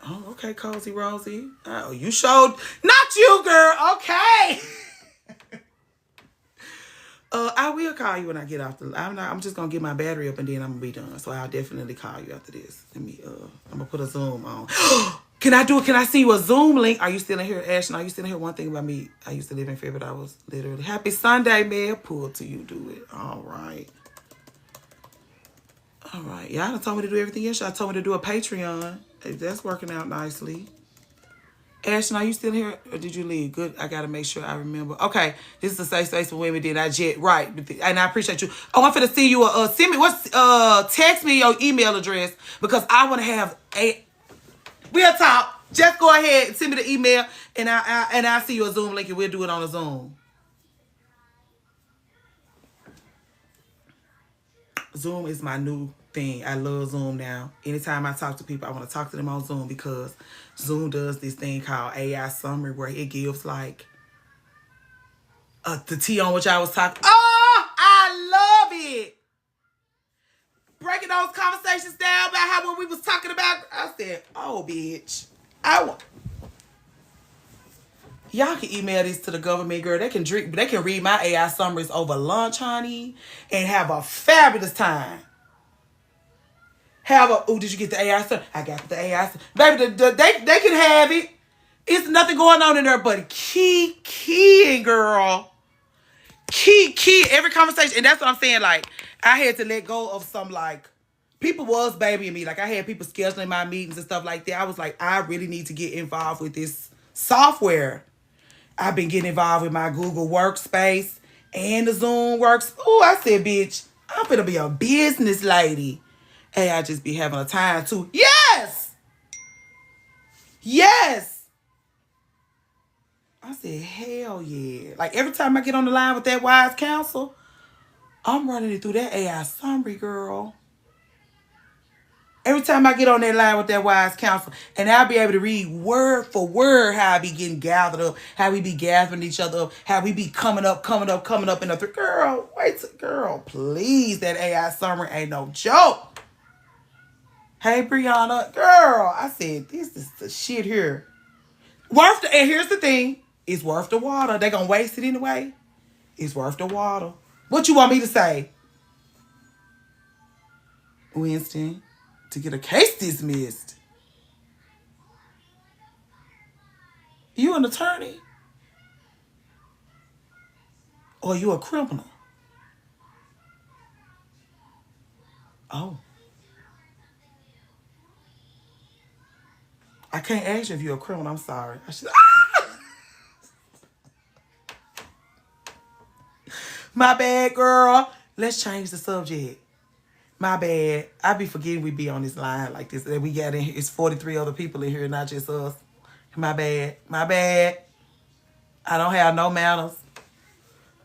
Oh, okay, Cozy Rosie. Oh, you showed. Not you, girl. Okay. I will call you when I get off the. I'm just gonna get my battery up and then I'm gonna be done. So I'll definitely call you after this. I'm gonna put a Zoom on. Can I do it? Can I see you a Zoom link? Are you still in here, Ashton? Are you still in here? One thing about me, I used to live in fear, but I was literally happy Sunday, man. Pull till you do it. All right. All right. Y'all done told me to do everything else. Y'all told me to do a Patreon. That's working out nicely. Ashton, are you still here or did you leave? Good. I got to make sure I remember. Okay. This is a safe space for women. Did I jet? Right. And I appreciate you. Oh, I'm finna send you send me, text me your email address because I want to have we'll talk. Just go ahead and send me the email and I'll see you a Zoom link and we'll do it on a Zoom. Zoom is my new thing. I love Zoom now. Anytime I talk to people, I want to talk to them on Zoom because Zoom does this thing called AI summary where it gives like the tea on which I was talking. Oh, I love it. Breaking those conversations down about how what we was talking about. I said, oh, bitch. Y'all can email this to the government, girl. They can read my AI summaries over lunch, honey, and have a fabulous time. Did you get the AI summary? I got the AI summary. Baby, they can have it. It's nothing going on in there but keying, girl. Key, every conversation. And that's what I'm saying. Like, I had to let go of some, like, people was babying me. Like, I had people scheduling my meetings and stuff like that. I was like, I really need to get involved with this software. I've been getting involved with my Google Workspace and the Zoom Works. Oh, I said, bitch, I'm finna be a business lady. Hey, I just be having a time too. Yes! Yes! I said, hell yeah. Like, every time I get on the line with that wise counsel, I'm running it through that AI summary, girl. Every time I get on that line with that wise counsel, and I'll be able to read word for word how I be getting gathered up, how we be gathering each other up, how we be coming up in the girl, please, that AI summary ain't no joke. Hey, Brianna, girl, I said, this is the shit here. And here's the thing, it's worth the water. They gonna waste it anyway. It's worth the water. What you want me to say? Winston, to get a case dismissed. You an attorney? Or you a criminal? Oh. I can't ask you if you're a criminal. I'm sorry. I should. My bad, girl. Let's change the subject. My bad. I be forgetting we be on this line like this. That we got in here. It's 43 other people in here, not just us. My bad. My bad. I don't have no manners.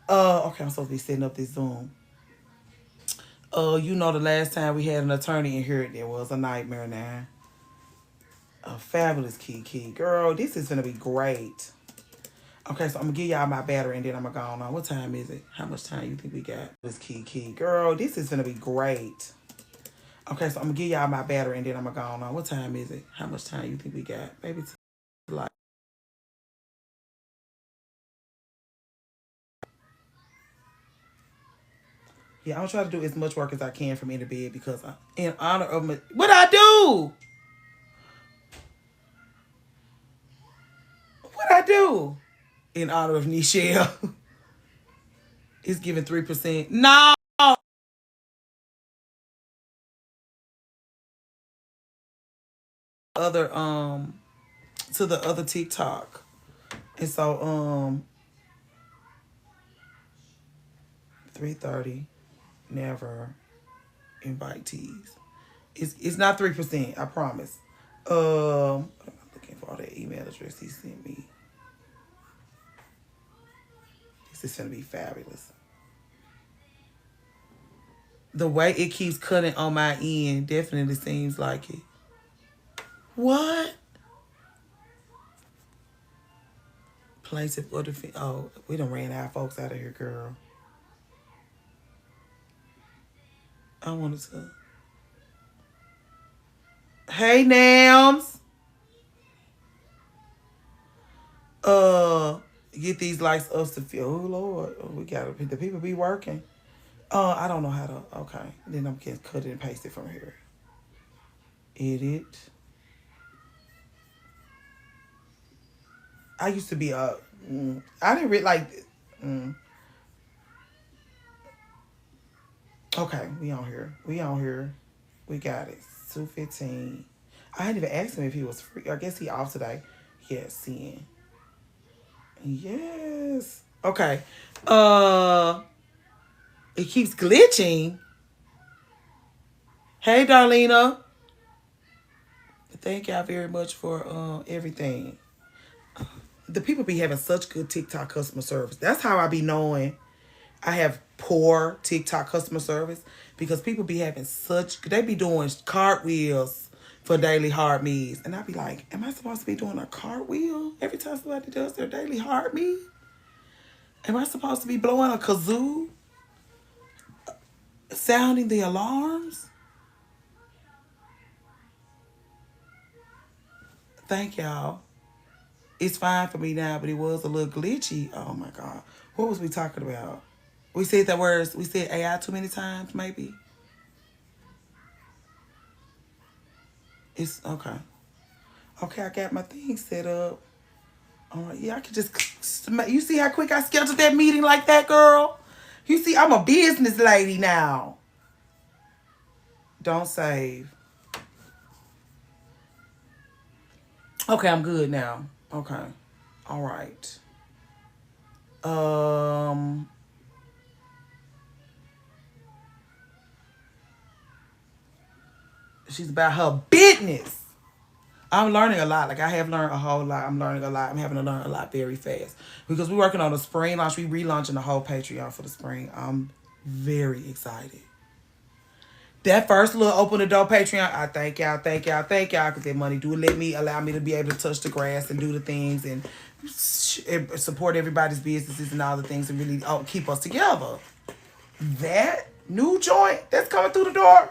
Okay, I'm supposed to be setting up this Zoom. You know the last time we had an attorney in here, there was a nightmare now. A fabulous Kiki. Girl, this is gonna be great. Okay, so I'm gonna give y'all my battery and then I'm gonna go on. What time is it? How much time you think we got? This Kiki. Girl, this is gonna be great. Okay, so I'm gonna give y'all my battery and then I'm gonna go on. What time is it? How much time you think we got? Maybe it's like. Yeah, I'm gonna try to do as much work as I can from in the bed because in honor of my. What I do? What I do? In honor of Nichelle. It's giving 3%. No. Other to the other TikTok. And so 3:30 never invitees. It's not 3%, I promise. I'm looking for all that email address he sent me. This is gonna be fabulous. The way it keeps cutting on my end definitely seems like it. What? Plaintiff or defense? Oh, we done ran our folks out of here, girl. I wanted to. Hey, Nams. Get these lights up to feel. Oh Lord, we gotta. The people be working. I don't know how to. Okay, then I'm gonna cut it and paste it from here. Edit. I used to be I didn't really like. Mm, okay, we on here. We on here. We got it. 2:15. I hadn't even asked him if he was free. I guess he off today. Yes, seeing. Yes. Okay. It keeps glitching. Hey, Darlena. Thank y'all very much for everything. The people be having such good TikTok customer service. That's how I be knowing I have poor TikTok customer service, because people be having they be doing cartwheels for daily hard me's. And I be like, am I supposed to be doing a cartwheel every time somebody does their daily hard me? Am I supposed to be blowing a kazoo? Sounding the alarms? Thank y'all. It's fine for me now, but it was a little glitchy. Oh my God. What was we talking about? We said that words. We said AI too many times, maybe. It's okay. Okay, I got my thing set up. All right, yeah, I can just. You see how quick I scheduled that meeting like that, girl? You see, I'm a business lady now. Don't save. Okay, I'm good now. Okay. All right. She's about her business. I'm learning a lot. Like, I have learned a whole lot. I'm learning a lot. I'm having to learn a lot very fast. Because we're working on the spring launch. We relaunching the whole Patreon for the spring. I'm very excited. That first little open the door Patreon, I thank y'all, because that money do allow me to be able to touch the grass and do the things and support everybody's businesses and all the things and really keep us together. That new joint that's coming through the door,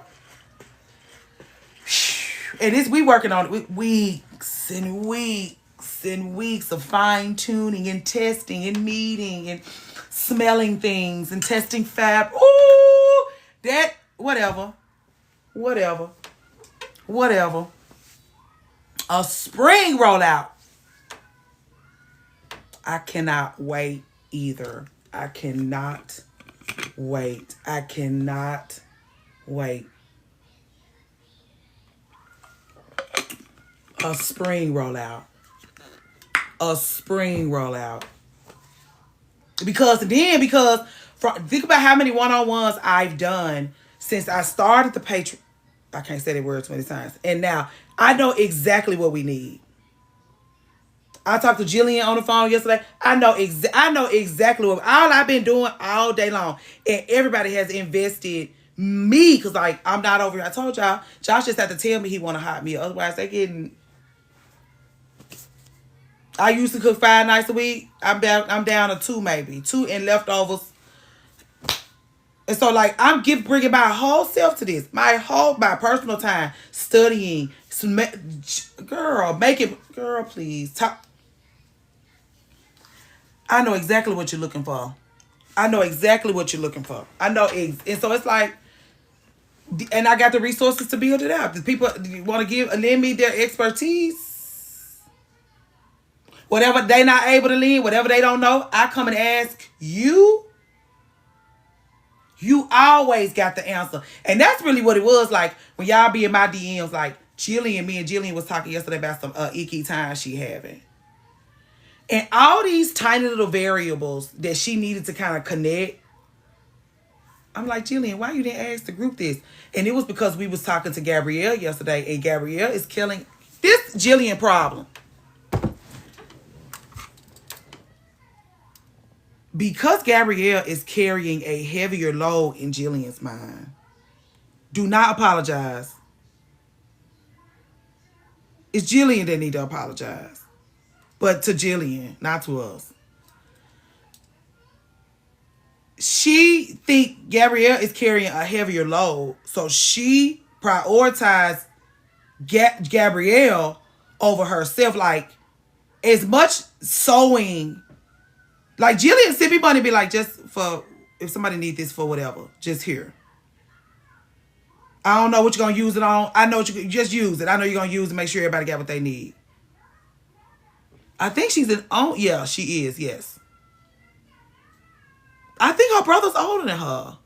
and we working on it weeks and weeks and weeks of fine tuning and testing and meeting and smelling things and testing fab. Ooh, that whatever. A spring rollout. I cannot wait either. I cannot wait. A spring rollout. Because think about how many one-on-ones I've done since I started the Patreon. I can't say that word 20 times. And now I know exactly what we need. I talked to Jillian on the phone yesterday. I know exactly what all I've been doing all day long. And everybody has invested me, because like I'm not over here. I told y'all, Josh just had to tell me he want to hire me. Otherwise they getting. I used to cook 5 nights a week. I'm down to 2 maybe. 2 and leftovers. And so, like, I'm bringing my whole self to this. My personal time, studying. Girl, please. Talk. I know exactly what you're looking for. I know, and so it's like, and I got the resources to build it out. The people want to lend me their expertise. Whatever they not able to lend, whatever they don't know, I come and ask you. You always got the answer. And that's really what it was like when y'all be in my DMs. Like, me and Jillian was talking yesterday about some icky time she having. And all these tiny little variables that she needed to kind of connect. I'm like, Jillian, why you didn't ask the group this? And it was because we was talking to Gabrielle yesterday. And Gabrielle is killing this Jillian problem. Because Gabrielle is carrying a heavier load in Jillian's mind. Do not apologize. It's Jillian that need to apologize. But to Jillian, not to us. She think Gabrielle is carrying a heavier load. So she prioritized Gabrielle over herself. Like, as much sewing. Like, Jillian sent me money be like, just for, if somebody need this for whatever, just here. I don't know what you're going to use it on. I know what you just use it. I know you're going to use it, make sure everybody got what they need. I think she's yeah, she is, yes. I think her brother's older than her.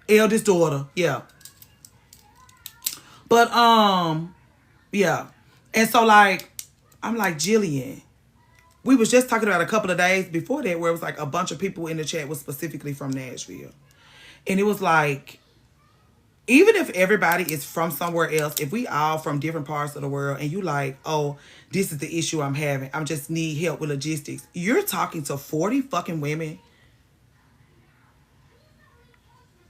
Eldest daughter, yeah. But yeah. And so like, I'm like, Jillian. We was just talking about a couple of days before that where it was like a bunch of people in the chat was specifically from Nashville. And it was like, even if everybody is from somewhere else, if we all from different parts of the world and you like, oh, this is the issue I'm having, I'm just need help with logistics. You're talking to 40 fucking women.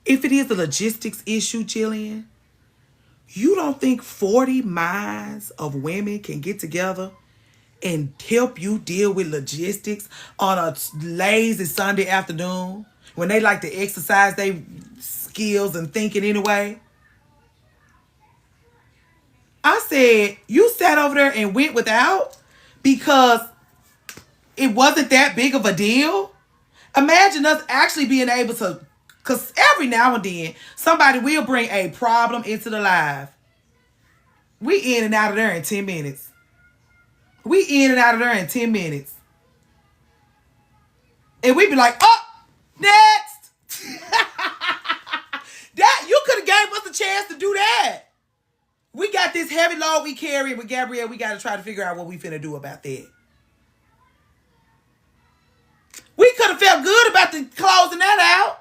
If it is a logistics issue, Jillian, you don't think 40 minds of women can get together and help you deal with logistics on a lazy Sunday afternoon when they like to exercise their skills and thinking anyway? I said, you sat over there and went without because it wasn't that big of a deal? Imagine us actually being able to, because every now and then, somebody will bring a problem into the live. We in and out of there in 10 minutes. We in and out of there in 10 minutes. And we be like, oh, next. That you could have gave us a chance to do that. We got this heavy load we carry with Gabrielle. We got to try to figure out what we finna do about that. We could have felt good about the closing that out.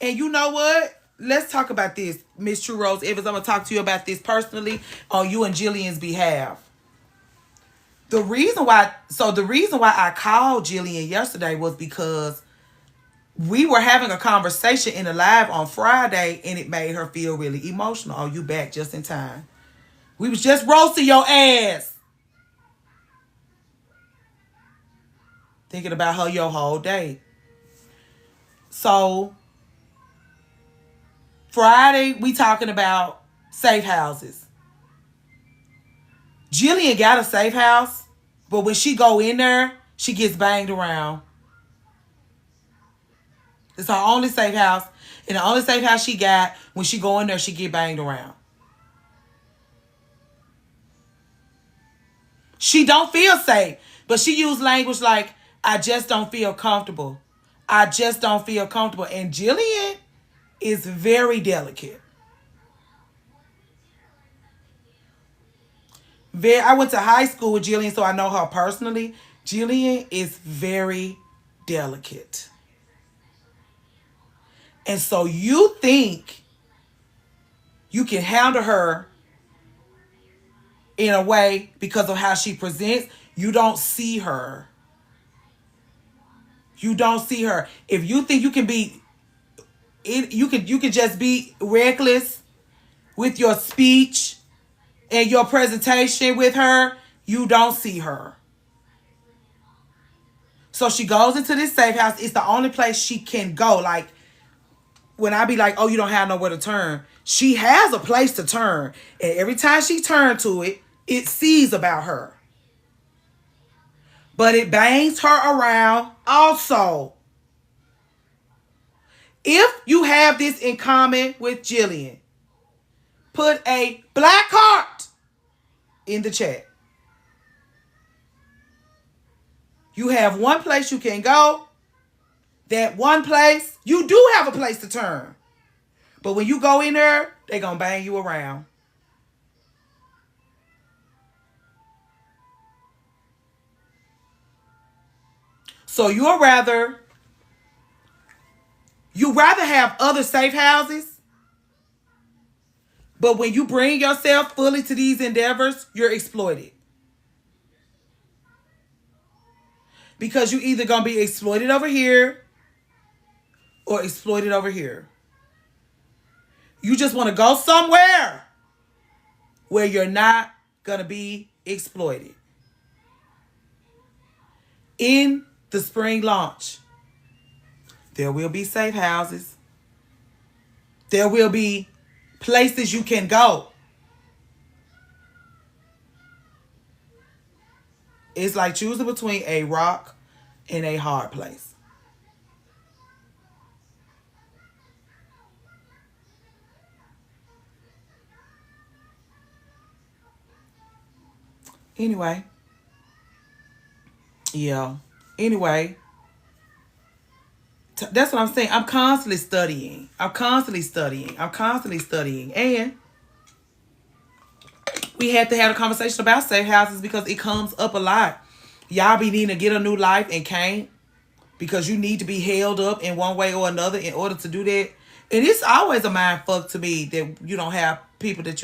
And you know what? Let's talk about this, Miss True Rose Evans. I'm going to talk to you about this personally on you and Jillian's behalf. The reason why I called Jillian yesterday was because we were having a conversation in the live on Friday and it made her feel really emotional. Oh, you back just in time. We was just roasting your ass. Thinking about her your whole day. So Friday, we talking about safe houses. Jillian got a safe house, but when she go in there, she gets banged around. It's her only safe house. And the only safe house she got, when she go in there, she get banged around. She don't feel safe. But she use language like, I just don't feel comfortable. I just don't feel comfortable. And Jillian is very delicate. I went to high school with Jillian, so I know her personally. Jillian is very delicate. And so you think you can handle her in a way because of how she presents. You don't see her. You don't see her. If you think you can be, you can just be reckless with your speech and your presentation with her, you don't see her. So she goes into this safe house. It's the only place she can go. Like, when I be like, oh, you don't have nowhere to turn. She has a place to turn. And every time she turns to it, it sees about her. But it bangs her around also. If you have this in common with Jillian, put a black heart in the chat. You have one place you can go. That one place, you do have a place to turn. But when you go in there, they're going to bang you around. So you rather have other safe houses, but when you bring yourself fully to these endeavors, you're exploited. Because you either going to be exploited over here or exploited over here. You just want to go somewhere where you're not going to be exploited. In the spring launch, there will be safe houses. There will be places you can go. It's like choosing between a rock and a hard place. Anyway, yeah. Anyway, that's what I'm saying. I'm constantly studying. I'm constantly studying. I'm constantly studying. And we had to have a conversation about safe houses because it comes up a lot. Y'all be needing to get a new life and can't because you need to be held up in one way or another in order to do that. And it's always a mind fuck to me that you don't have people that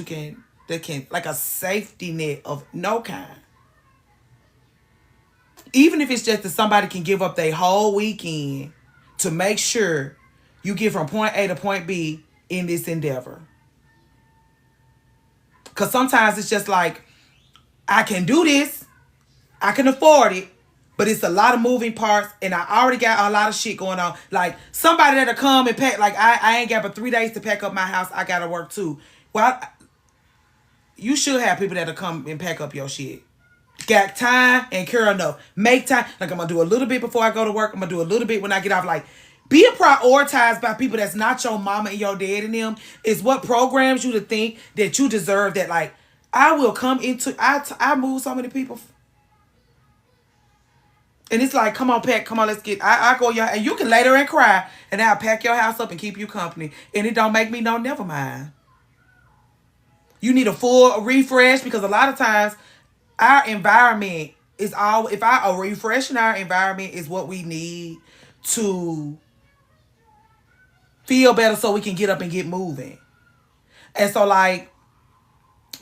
can like a safety net of no kind. Even if it's just that somebody can give up their whole weekend to make sure you get from point A to point B in this endeavor. Because sometimes it's just like, I can do this, I can afford it, but it's a lot of moving parts, and I already got a lot of shit going on. Like, somebody that'll come and pack, like, I ain't got but 3 days to pack up my house, I gotta work too. Well, you should have people that'll come and pack up your shit. Got time and care enough. Make time. Like, I'm gonna do a little bit before I go to work. I'm gonna do a little bit when I get off. Like, being prioritized by people that's not your mama and your dad and them is what programs you to think that you deserve that. Like, I will come into, I move so many people. And it's like, come on, pack, come on, let's get, I go, y'all, and you can lay there and cry, and I'll pack your house up and keep you company. And it don't make me no, never mind. You need a full refresh because a lot of times, our environment is all, if a refreshing our environment is what we need to feel better so we can get up and get moving. And so, like,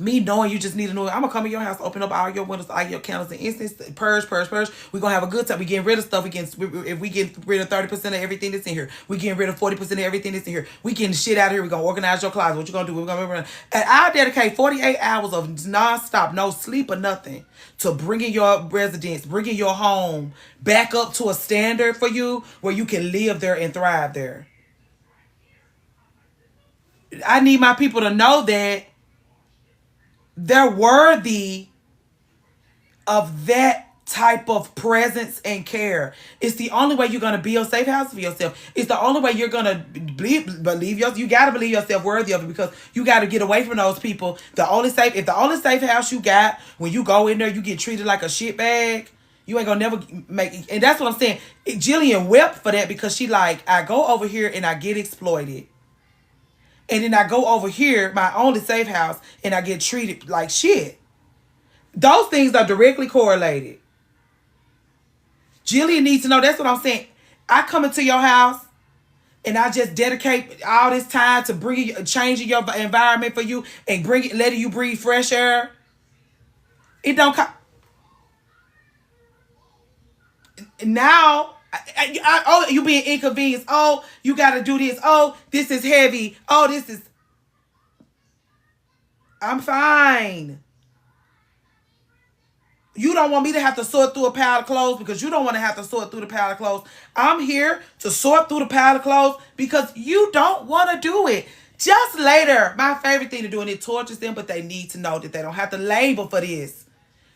me knowing you just need to know, I'm going to come in your house, open up all your windows, all your candles and incense, purge. We're going to have a good time. We getting rid of stuff. If we get rid of 30% of everything that's in here, we getting rid of 40% of everything that's in here. We getting shit out of here. We're going to organize your closet. What you going to do? We're going to, and I'll dedicate 48 hours of nonstop, no sleep or nothing, to bringing your residence, bringing your home back up to a standard for you where you can live there and thrive there. I need my people to know that they're worthy of that type of presence and care. It's the only way you're going to build safe houses for yourself. It's the only way you're going to believe yourself. You got to believe yourself worthy of it because you got to get away from those people. If the only safe house you got, when you go in there, you get treated like a shit bag, you ain't going to never make it. And that's what I'm saying. Jillian wept for that because she like, I go over here and I get exploited. And then I go over here, my only safe house, and I get treated like shit. Those things are directly correlated. Jillian needs to know. That's what I'm saying. I come into your house, and I just dedicate all this time to changing your environment for you and letting you breathe fresh air. It don't come. Now, oh, you being inconvenienced. Oh, you got to do this. Oh, this is heavy. Oh, this is. I'm fine. You don't want me to have to sort through a pile of clothes because you don't want to have to sort through the pile of clothes. I'm here to sort through the pile of clothes because you don't want to do it. Just later, my favorite thing to do, and it tortures them, but they need to know that they don't have to labor for this.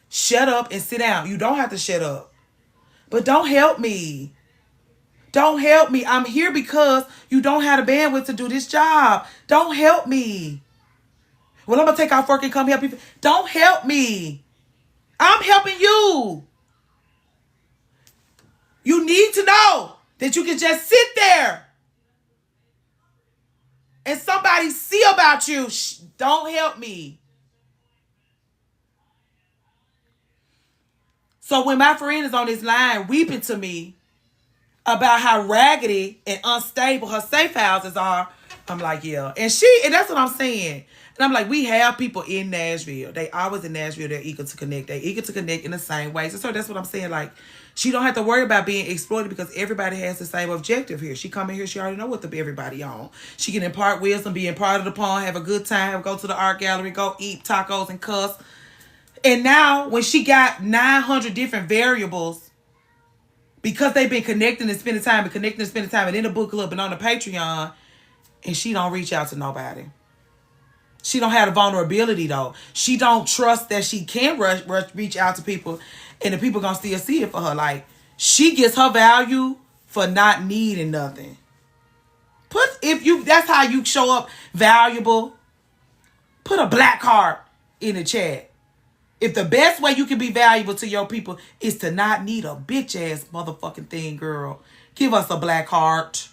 Shut up and sit down. You don't have to shut up. But don't help me. Don't help me. I'm here because you don't have the bandwidth to do this job. Don't help me. Well, I'm going to take off work and come help you. Don't help me. I'm helping you. You need to know that you can just sit there and somebody see about you. Shh, don't help me. So when my friend is on this line weeping to me about how raggedy and unstable her safe houses are, I'm like, yeah. And that's what I'm saying. And I'm like, we have people in Nashville. They always in Nashville. They're eager to connect. They're eager to connect in the same ways. And so that's what I'm saying. Like, she don't have to worry about being exploited because everybody has the same objective here. She come in here, she already know what to be everybody on. She can impart wisdom, be in part of the pond, have a good time, go to the art gallery, go eat tacos and cuss. And now, when she got 900 different variables, because they've been connecting and spending time and in the book club and on the Patreon, and she don't reach out to nobody. She don't have the vulnerability, though. She don't trust that she can reach out to people, and the people gonna still see it for her. Like, she gets her value for not needing nothing. That's how you show up valuable. Put a black heart in the chat. If the best way you can be valuable to your people is to not need a bitch ass motherfucking thing, girl, give us a black heart.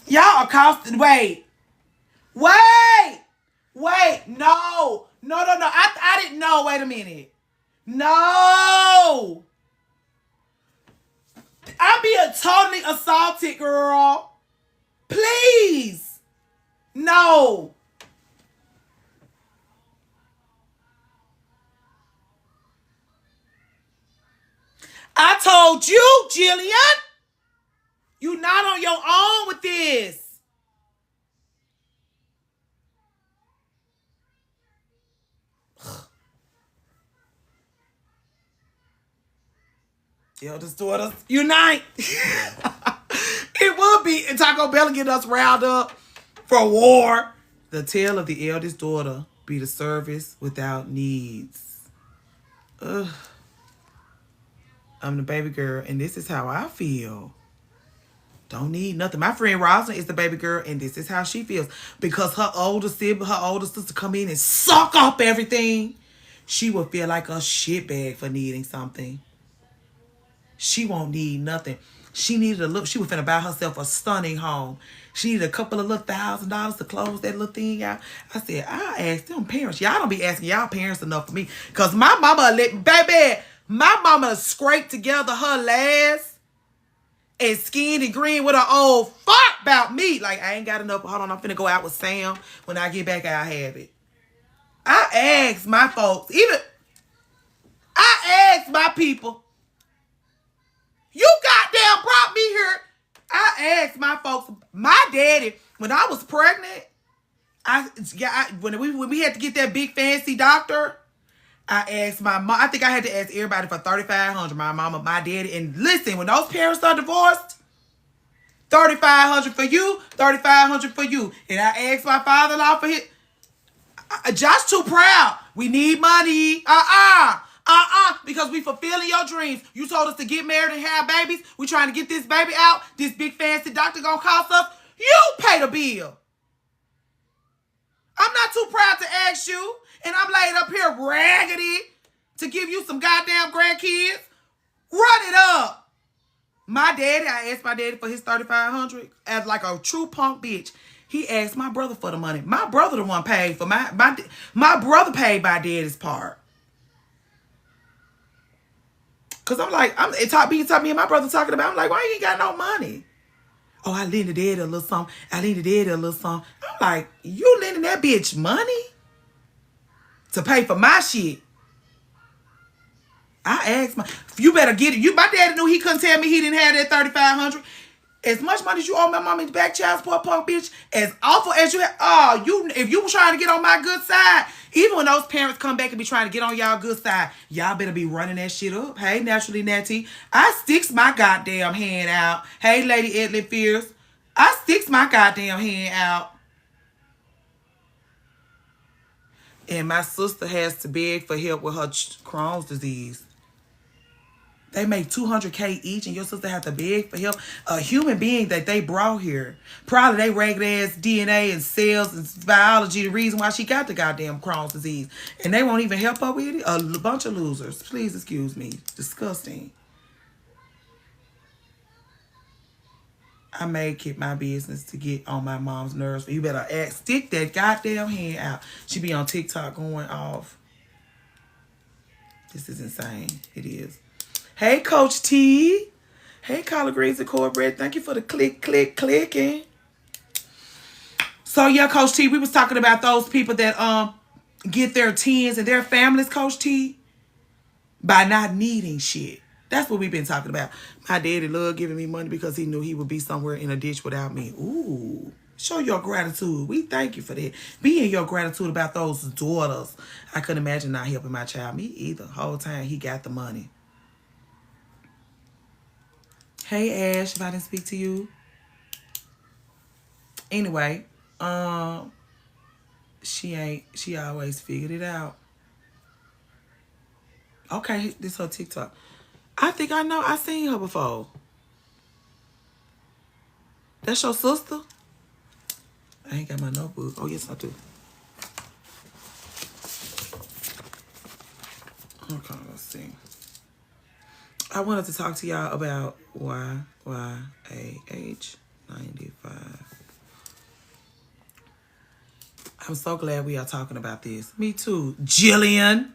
Y'all are costing. Wait. No. I didn't know. Wait a minute. No. I'm being totally assaulted, girl. Please. No. I told you, Jillian, you're not on your own with this. Eldest daughters unite. It would be Taco Bell get us riled up for war. The tale of the eldest daughter be the service without needs. Ugh. I'm the baby girl, and this is how I feel. Don't need nothing. My friend Rosalind is the baby girl, and this is how she feels. Because her older sister come in and suck up everything. She will feel like a shitbag for needing something. She won't need nothing. She needed a look. She was finna buy herself a stunning home. She needed a couple of little $1,000 to close that little thing out. I said, I asked them parents. Y'all don't be asking y'all parents enough for me. Because my mama, my mama scraped together her last and skinned and green with her old fuck about me. Like, I ain't got enough. Hold on, I'm finna go out with Sam. When I get back, I'll have it. I asked my folks. I asked my people. You goddamn brought me here. I asked my folks, my daddy, when I was pregnant, when we had to get that big fancy doctor, I asked my mom. I think I had to ask everybody for $3,500. My mama, my daddy, and listen, when those parents are divorced, $3,500 for you, $3,500 for you, and I asked my father-in-law for his. Josh too proud. We need money. Because we fulfilling your dreams. You told us to get married and have babies. We trying to get this baby out. This big fancy doctor gonna cost us. You pay the bill. I'm not too proud to ask you. And I'm laid up here raggedy to give you some goddamn grandkids. Run it up. I asked my daddy for his $3,500 as like a true punk bitch. He asked my brother for the money. My brother the one paid for my brother paid my daddy's part. Cause I'm like, me and my brother talking about. I'm like, why you ain't got no money? Oh, I lended daddy a little something. I'm like, you lending that bitch money to pay for my shit? I asked you better get it. My daddy knew he couldn't tell me he didn't have that $3,500. As much money as you owe my mom in the back child support, punk bitch, as awful as you have, if you were trying to get on my good side, even when those parents come back and be trying to get on y'all good side, y'all better be running that shit up. Hey, Naturally Natty, I sticks my goddamn hand out. Hey, Lady Edley Fierce, I sticks my goddamn hand out. And my sister has to beg for help with her Crohn's disease. They make $200K each, and your sister have to beg for help. A human being that they brought here. Probably they ragged ass DNA and cells and biology, the reason why she got the goddamn Crohn's disease. And they won't even help her with it? A bunch of losers. Please excuse me. Disgusting. I make it my business to get on my mom's nerves. But you better stick that goddamn hand out. She be on TikTok going off. This is insane. It is. Hey, Coach T. Hey, collard greens and cornbread. Thank you for the clicking. So, yeah, Coach T, we was talking about those people that get their tens and their families, Coach T, by not needing shit. That's what we've been talking about. My daddy loved giving me money because he knew he would be somewhere in a ditch without me. Ooh. Show your gratitude. We thank you for that. Be in your gratitude about those daughters. I couldn't imagine not helping my child. Me either. Whole time he got the money. Hey, Ash, if I didn't speak to you. Anyway, she always figured it out. Okay, this her TikTok. I think I seen her before. That's your sister? I ain't got my notebook. Oh, yes, I do. Okay, let's see. I wanted to talk to y'all about YYAH 95. I'm so glad we are talking about this. Me too. Jillian.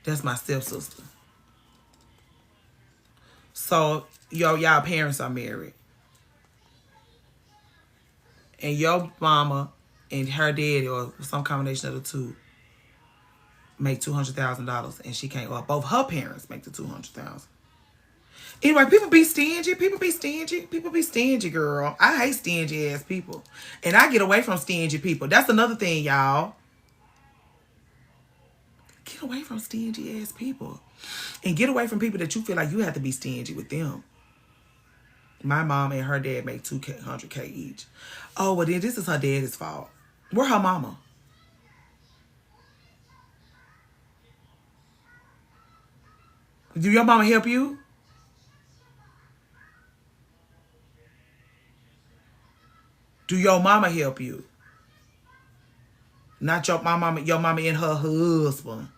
That's my stepsister. So, y'all parents are married. And your mama and her daddy, or some combination of the two, make $200,000, and she can't. Or both her parents make the $200,000. Anyway, people be stingy. People be stingy. People be stingy, girl. I hate stingy ass people, and I get away from stingy people. That's another thing, y'all. Get away from stingy ass people, and get away from people that you feel like you have to be stingy with them. My mom and her dad make $200K each. Oh, well then this is her daddy's fault. Where her mama? Do your mama help you? Do your mama help you? Not your mama and her husband.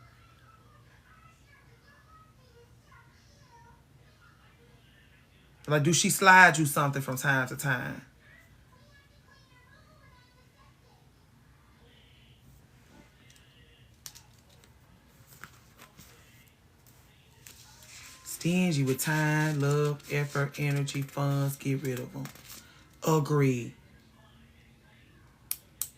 Like, do she slide you something from time to time? Stingy with time, love, effort, energy, funds. Get rid of them. Agree.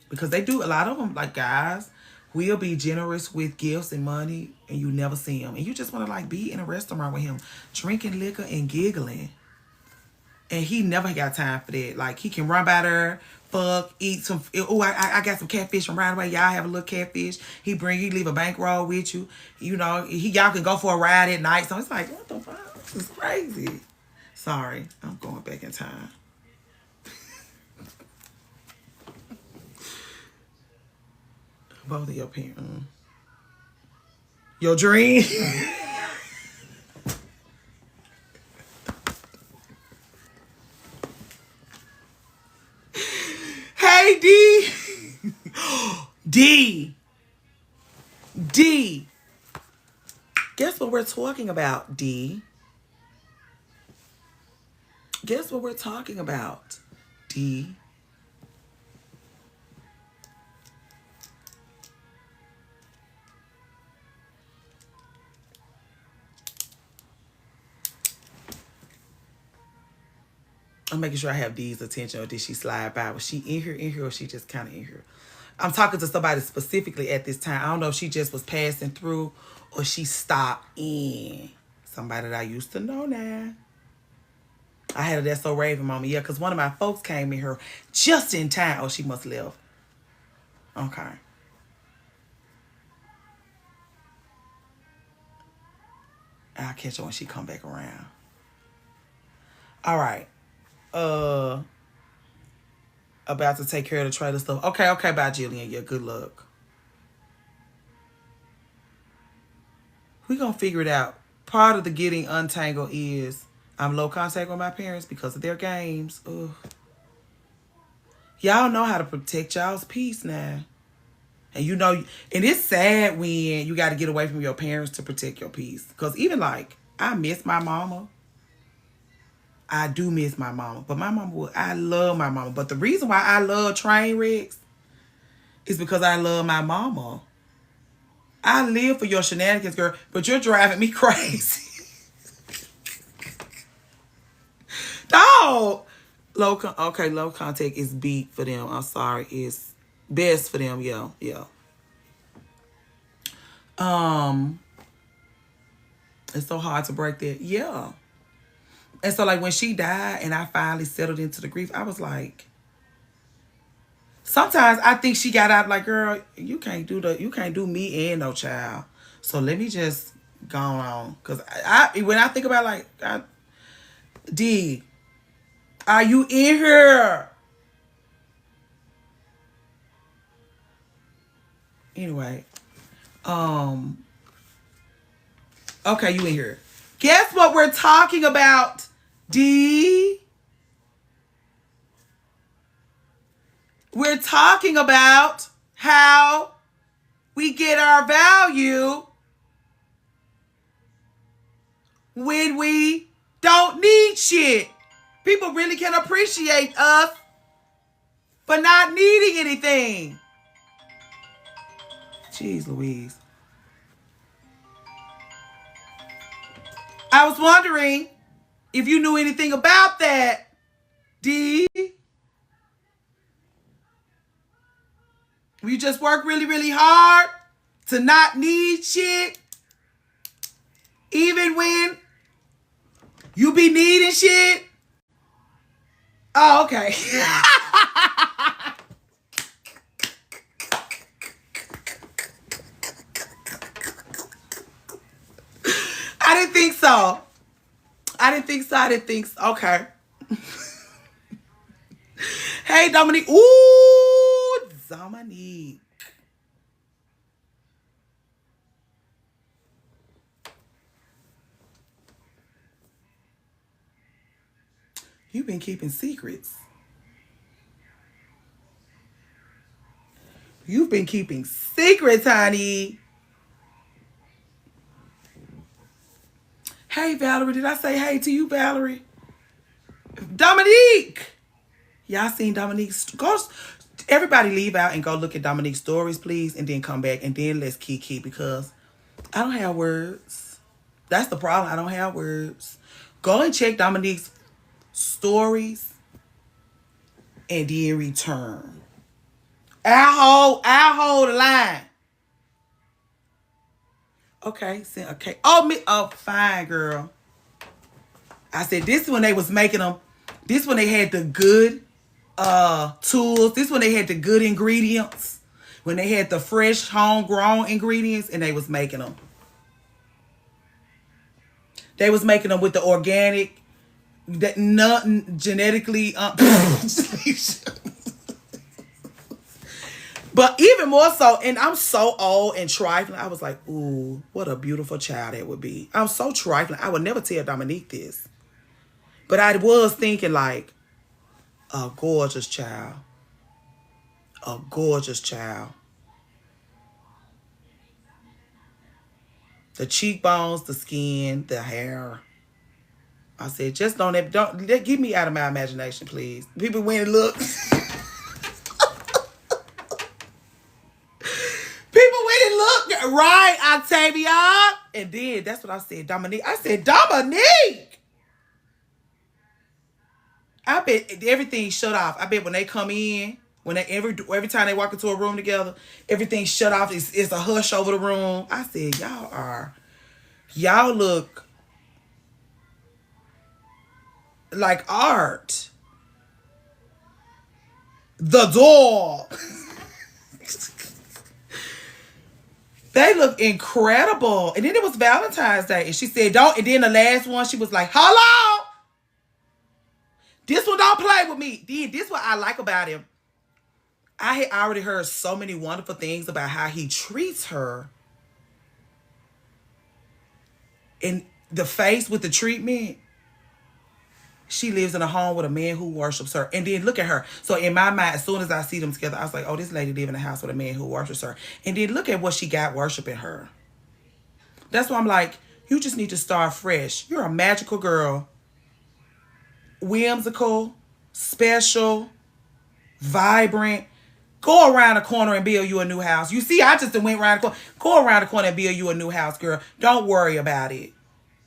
Because they do, a lot of them, like guys, will be generous with gifts and money, and you never see him. And you just want to like be in a restaurant with him, drinking liquor and giggling. And he never got time for that. Like, he can run by there, fuck, eat some. Oh, I got some catfish from right away. Y'all have a little catfish. He leave a bankroll with you. You know, y'all can go for a ride at night. So it's like, what the fuck? This is crazy. Sorry, I'm going back in time. Both of your parents. Your dream. Hey, D. D. Guess what we're talking about, D? Guess what we're talking about, D? I'm making sure I have D's attention, or did she slide by? Was she in here, or she just kind of in here? I'm talking to somebody specifically at this time. I don't know if she just was passing through or she stopped in. Somebody that I used to know now. I had a That's So Raven moment. Yeah, because one of my folks came in here just in time. Oh, she must live. Okay. I'll catch her when she come back around. All right. About to take care of the trailer stuff. Okay, bye, Jillian. Yeah, good luck. We gonna figure it out. Part of the getting untangled is I'm low contact with my parents because of their games. Ugh. Y'all know how to protect y'all's peace now. And you know, and it's sad when you got to get away from your parents to protect your peace. Because even like, I miss my mama. I do miss my mama. But my mama, I love my mama. But the reason why I love train wrecks is because I love my mama. I live for your shenanigans, girl, but you're driving me crazy. No. Low contact is beat for them. I'm sorry. It's best for them. Yeah. It's so hard to break that. Yeah. And so like when she died and I finally settled into the grief, I was like, sometimes I think she got out like, girl, you can't do me and no child. So let me just go on. Cause when I think about like, D, are you in here? Anyway, okay, you in here. Guess what we're talking about, D? We're talking about how we get our value when we don't need shit. People really can appreciate us for not needing anything. Jeez Louise. I was wondering if you knew anything about that, D. You just work really, really hard to not need shit, even when you be needing shit. Oh, okay. I didn't think so. Okay. Hey, Dominique. Ooh, Dominique. You've been keeping secrets. You've been keeping secrets, honey. Hey, Valerie. Did I say hey to you, Valerie? Dominique. Y'all seen Dominique's? Everybody leave out and go look at Dominique's stories, please, and then come back, and then let's kiki, because I don't have words. That's the problem. I don't have words. Go and check Dominique's stories and then return. I'll hold the line. Okay. Oh, fine, girl. I said this when they was making them. This when they had the good tools. This when they had the good ingredients. When they had the fresh homegrown ingredients and they was making them. They was making them with the organic, that nothing genetically But even more so, and I'm so old and trifling, I was like, ooh, what a beautiful child that would be. I'm so trifling. I would never tell Dominique this. But I was thinking like, a gorgeous child. A gorgeous child. The cheekbones, the skin, the hair. I said, just don't get me out of my imagination, please. People went and looked. People went and looked, right, Octavia? And then, that's what I said, Dominique. I said, Dominique! I bet everything shut off. I bet when they come in, when they every time they walk into a room together, everything shut off. It's a hush over the room. I said, y'all look like art. The door. They look incredible. And then it was Valentine's Day. And she said, don't. And then the last one, she was like, hello. This one don't play with me. Then this is what I like about him. I had already heard so many wonderful things about how he treats her. And the face with the treatment. She lives in a home with a man who worships her. And then look at her. So in my mind, as soon as I see them together, I was like, oh, this lady live in a house with a man who worships her. And then look at what she got worshiping her. That's why I'm like, you just need to start fresh. You're a magical girl. Whimsical, special, vibrant. Go around the corner and build you a new house. You see, I just went around the corner. Go around the corner and build you a new house, girl. Don't worry about it.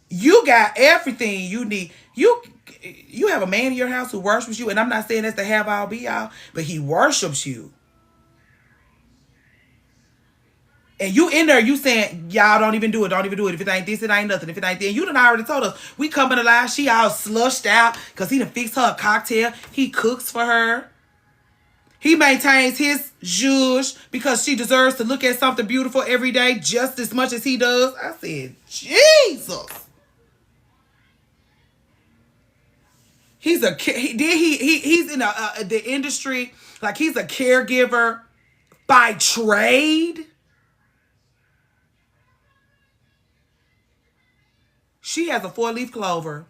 You got everything you need. You have a man in your house who worships you, and I'm not saying that's the have all be all, but he worships you. And you in there, you saying, y'all don't even do it. Don't even do it. If it ain't this, it ain't nothing. If it ain't that, you done already told us. We come in the line, she all slushed out because he done fixed her a cocktail. He cooks for her. He maintains his zhuzh because she deserves to look at something beautiful every day just as much as he does. I said, Jesus. He's in the industry, like he's a caregiver by trade. She has a 4-leaf clover.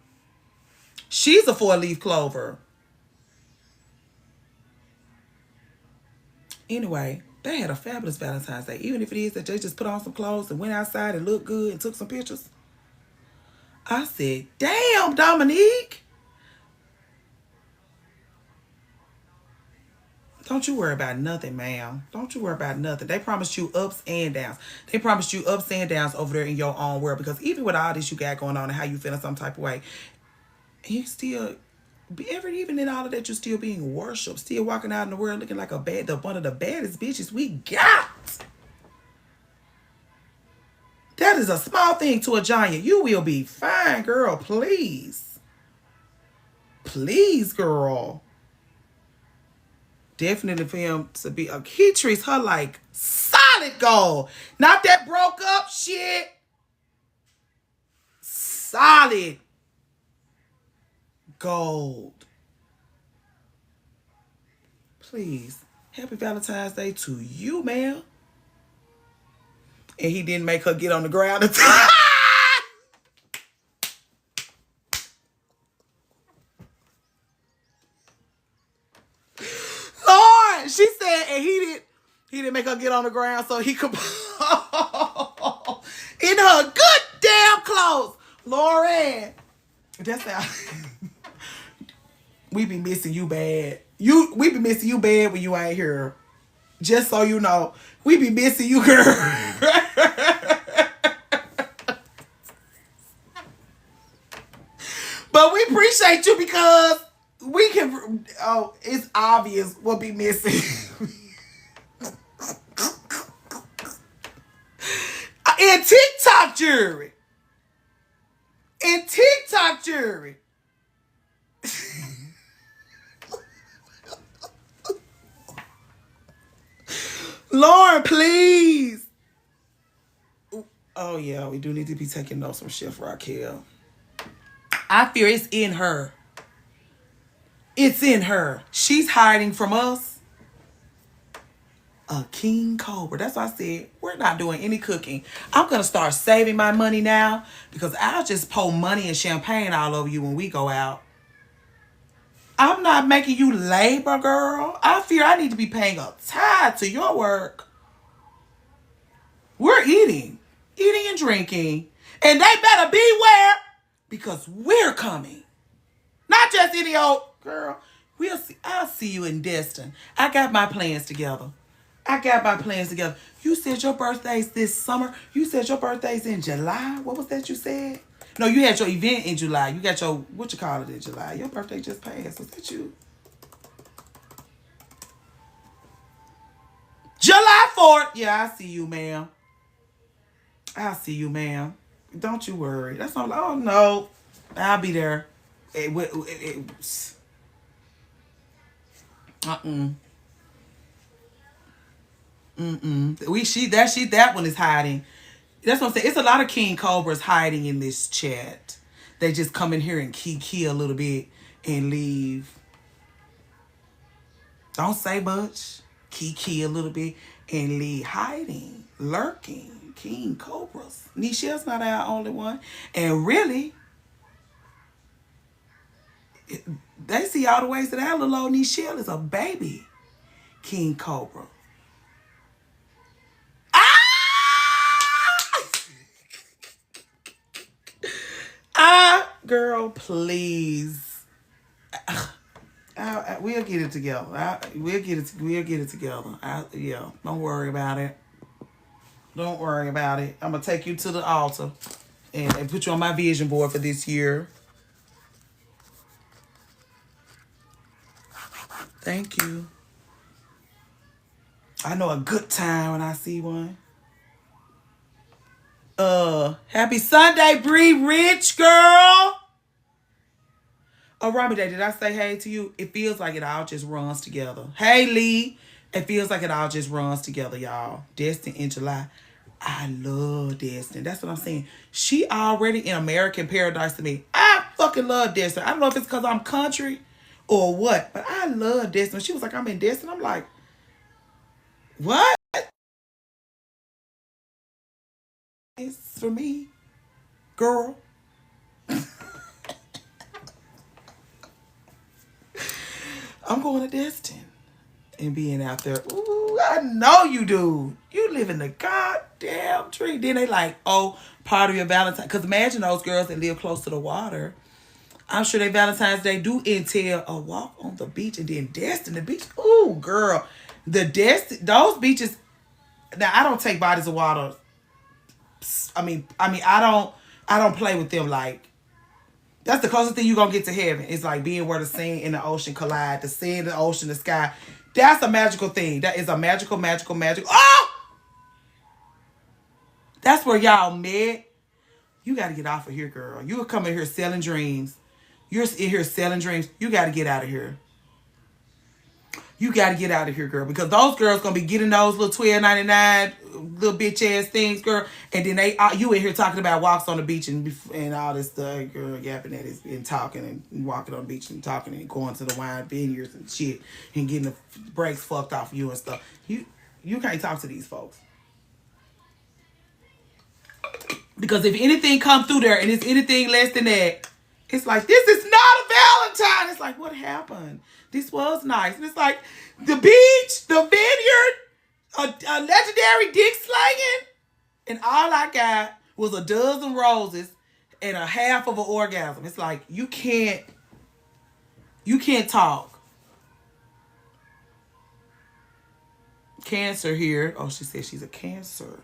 She's a 4-leaf clover. Anyway, they had a fabulous Valentine's Day. Even if it is that they just put on some clothes and went outside and looked good and took some pictures. I said, damn, Dominique. Don't you worry about nothing, ma'am. Don't you worry about nothing. They promised you ups and downs. They promised you ups and downs over there in your own world. Because even with all this you got going on and how you feel in some type of way, you still, even in all of that, you're still being worshipped. Still walking out in the world looking like one of the baddest bitches we got. That is a small thing to a giant. You will be fine, girl. Please. Please, girl. Definitely for him to be he treats her like solid gold. Not that broke up shit. Solid gold. Please. Happy Valentine's Day to you, ma'am. And he didn't make her get on the ground. Lord, she said, and he didn't make her get on the ground so he could in her good damn clothes. Lauren, that's how we be missing you bad. We be missing you bad when you ain't here. Just so you know, we be missing you, girl. But we appreciate you because we can. Oh, it's obvious what be missing. In TikTok jewelry. In TikTok jewelry. Lauren, please. Oh, yeah, we do need to be taking notes from Chef Raquel. I fear it's in her. It's in her. She's hiding from us. A king cobra. That's why I said we're not doing any cooking. I'm going to start saving my money now because I'll just pour money and champagne all over you when we go out. I'm not making you labor, girl. I fear I need to be paying a tithe to your work. We're eating and drinking. And they better beware because we're coming. Not just any old girl. We'll see. I'll see you in Destin. I got my plans together. You said your birthday's this summer. You said your birthday's in July. What was that you said? No, you had your event in July. You got your, what you call it in July? Your birthday just passed. Was that you? July 4th. Yeah, I see you, ma'am. Don't you worry. That's not, oh, no. I'll be there. That one is hiding. That's what I'm saying. It's a lot of king cobras hiding in this chat. They just come in here and kiki a little bit and leave. Don't say much. Kiki a little bit and leave. Hiding, lurking, king cobras. Nisha's not our only one. And really, they see all the ways that our little old Nichelle is a baby king cobra. Girl, please. We'll get it together. We'll get it together. Yeah, don't worry about it. I'm gonna take you to the altar and put you on my vision board for this year. Thank you. I know a good time when I see one. Happy Sunday, Bree Rich, girl. Oh, Rami Day, did I say hey to you? It feels like it all just runs together. Hey, Lee. It feels like it all just runs together, y'all. Destin in July. I love Destin. That's what I'm saying. She already in American Paradise to me. I fucking love Destin. I don't know if it's because I'm country or what, but I love Destin. She was like, I'm in Destin. I'm like, what? It's for me, girl. I'm going to Destin. and being out there. Ooh, I know you do. You live in the goddamn tree. Then they like, oh, part of your Valentine. Because imagine those girls that live close to the water. I'm sure they Valentine's Day do entail a walk on the beach and then Destin the beach. Ooh, girl. Those beaches. Now I don't take bodies of water. I don't play with them like. That's the closest thing you're going to get to heaven. It's like being where the sand and the ocean collide. The sand, the ocean, the sky. That's a magical thing. That is a magical. Oh! That's where y'all met. You got to get off of here, girl. You are coming here selling dreams. You're in here selling dreams. You got to get out of here. You got to get out of here, girl. Because those girls going to be getting those little $12.99 little bitch ass things, girl. And then you in here talking about walks on the beach and all this stuff, girl, yapping at it and talking and walking on the beach and talking and going to the wine vineyards and shit and getting the brakes fucked off you and stuff. You can't talk to these folks. Because if anything comes through there and it's anything less than that, it's like, this is not a Valentine. It's like, what happened? This was nice. And it's like, the beach, the vineyard, a legendary dick slanging, and all I got was a dozen roses and a half of an orgasm. It's like, you can't talk. Cancer here. Oh, she said she's a Cancer.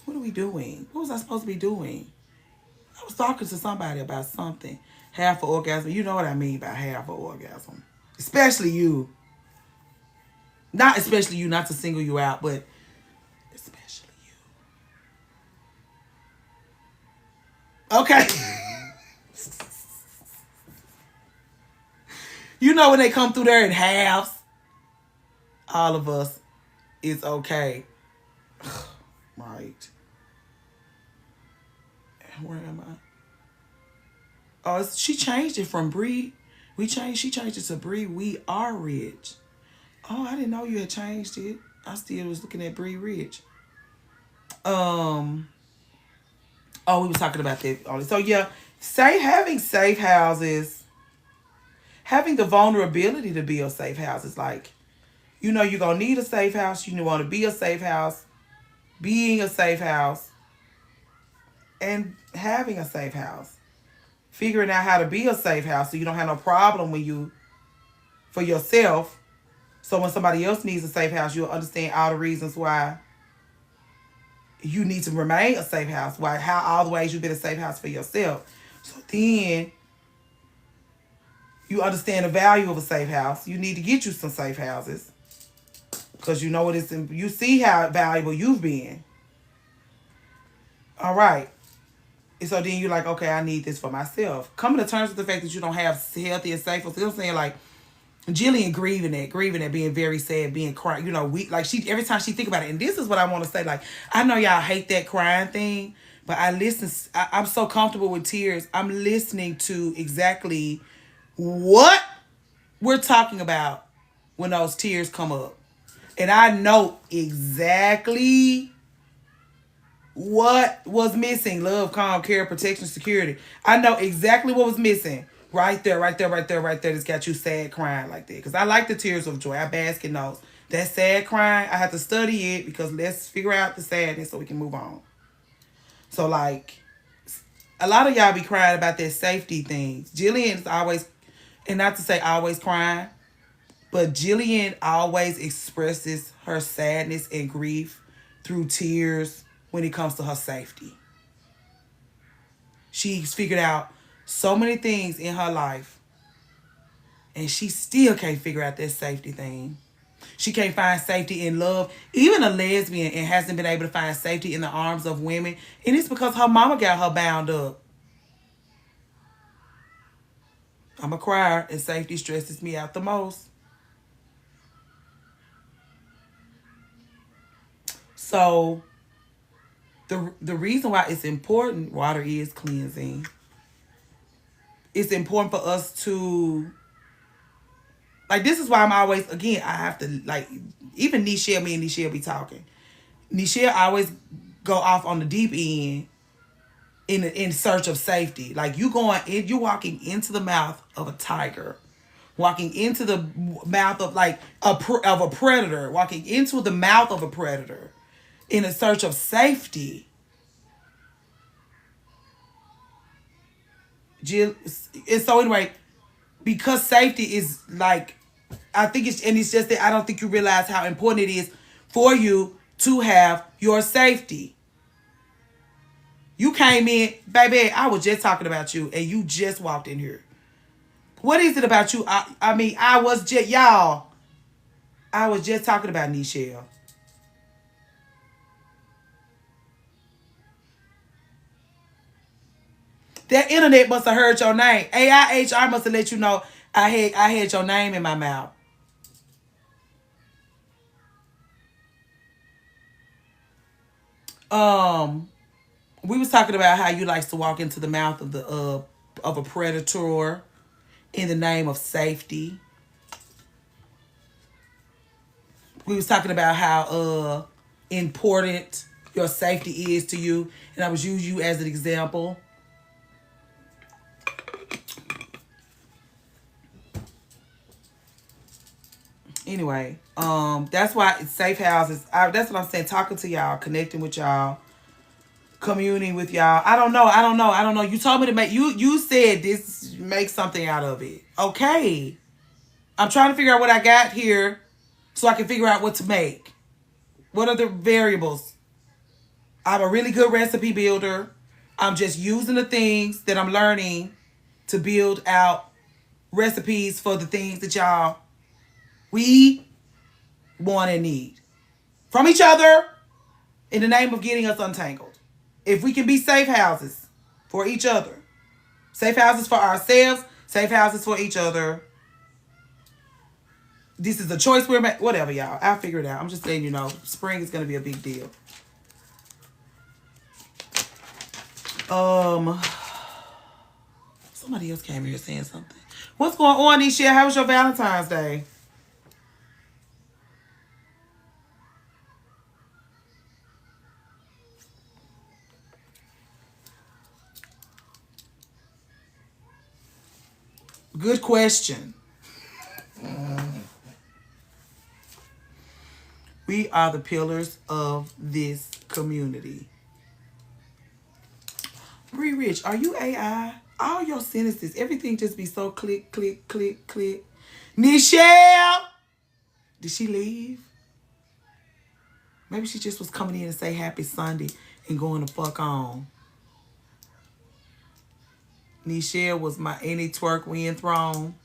What are we doing? What was I supposed to be doing? I was talking to somebody about something. Half an orgasm. You know what I mean by half an orgasm. Especially you. Not especially you, not to single you out, but especially you. Okay. You know when they come through there in halves? All of us. It's okay. Right. Where am I? Oh, she changed it from Bree. She changed it to Bree. We are rich. Oh, I didn't know you had changed it. I still was looking at Bree Rich. Oh, we were talking about that. So yeah, having safe houses, having the vulnerability to build safe houses, like, you know you're going to need a safe house. You want to be a safe house. Being a safe house. And having a safe house. Figuring out how to be a safe house so you don't have no problem for yourself. So when somebody else needs a safe house, you'll understand all the reasons why you need to remain a safe house. All the ways you've been a safe house for yourself. So then you understand the value of a safe house. You need to get you some safe houses. Because you know you see how valuable you've been. All right. And so then you're like, okay, I need this for myself. Coming to terms with the fact that you don't have healthy and safe. I'm saying, like, Jillian grieving that, being very sad, being crying. You know, every time she think about it. And this is what I want to say. Like, I know y'all hate that crying thing, but I'm so comfortable with tears. I'm listening to exactly what we're talking about when those tears come up. And I know exactly what was missing. Love, calm, care, protection, security. I know exactly what was missing. Right there. That's got you sad crying like that. Because I like the tears of joy. I bask in those. That sad crying, I have to study it because let's figure out the sadness so we can move on. So, like, a lot of y'all be crying about that safety things. Jillian's always, and not to say always crying, but Jillian always expresses her sadness and grief through tears when it comes to her safety. She's figured out so many things in her life, and she still can't figure out that safety thing. She can't find safety in love. Even a lesbian and hasn't been able to find safety in the arms of women. And it's because her mama got her bound up. I'm a crier, and safety stresses me out the most. So the reason why it's important, water is cleansing. It's important for us to, like, this is why I'm always, again, I have to, like, even me and Nichelle be talking. Nichelle always go off on the deep end in search of safety. Like you walking into the mouth of a tiger, walking into the mouth of like of a predator, walking into the mouth of a predator in a search of safety. Jill, and so anyway, because safety is like, I think it's just that I don't think you realize how important it is for you to have your safety. You came in, baby, I was just talking about you, and you just walked in here. What is it about you? I mean, y'all, I was just talking about Nichelle. That internet must have heard your name. AIHR must have let you know I had your name in my mouth. Um, we was talking about how you likes to walk into the mouth of a predator in the name of safety. We was talking about how important your safety is to you, and I was using you as an example. Anyway, that's why it's safe houses. That's what I'm saying. Talking to y'all, connecting with y'all, communing with y'all. I don't know. You told me to make you said this, make something out of it. Okay. I'm trying to figure out what I got here so I can figure out what to make. What are the variables? I'm a really good recipe builder. I'm just using the things that I'm learning to build out recipes for the things that y'all we want and need from each other in the name of getting us untangled. If we can be safe houses for each other, safe houses for ourselves, safe houses for each other. This is a choice we're making. Whatever, y'all. I'll figure it out. I'm just letting you know. Spring is going to be a big deal. Somebody else came here saying something. What's going on, Nisha? How was your Valentine's Day? Good question. We are the pillars of this community. Bree Rich, are you AI? All your sentences, everything just be so click, click, click, click. Nichelle! Did she leave? Maybe she just was coming in to say happy Sunday and going the fuck on. Nichelle was my any twerk win throne.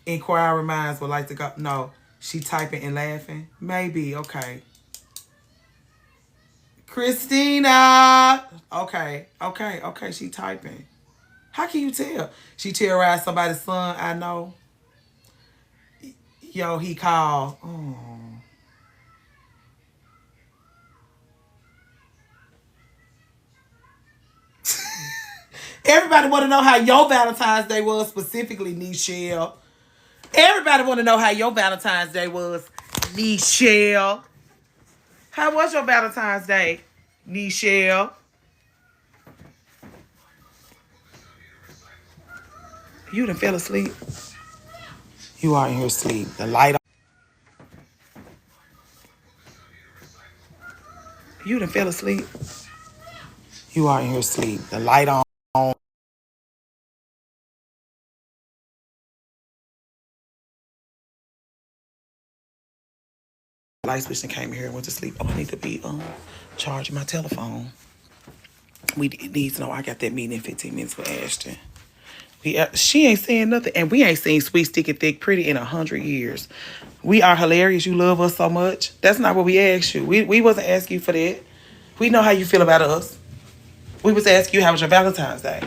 Inquiring minds would like to go. No, she typing and laughing. Maybe, okay. Christina. Okay. She typing. How can you tell? She terrorized somebody's son. I know. Yo, he called. Oh. Everybody want to know how your Valentine's Day was, specifically, Nichelle. Everybody want to know how your Valentine's Day was, Nichelle. How was your Valentine's Day, Nichelle? You done fell asleep. You are in here asleep. The light on. You done fell asleep. You are in here asleep. The light on. Light switch and came here and went to sleep. Oh, I need to be charging my telephone. We need to know I got that meeting in 15 minutes with Ashton. She ain't saying nothing, and we ain't seen Sweet Sticky Thick Pretty in 100 years. We are hilarious. You love us so much. That's not what we asked you. We wasn't asking you for that. We know how you feel about us. We was asking you how was your Valentine's Day.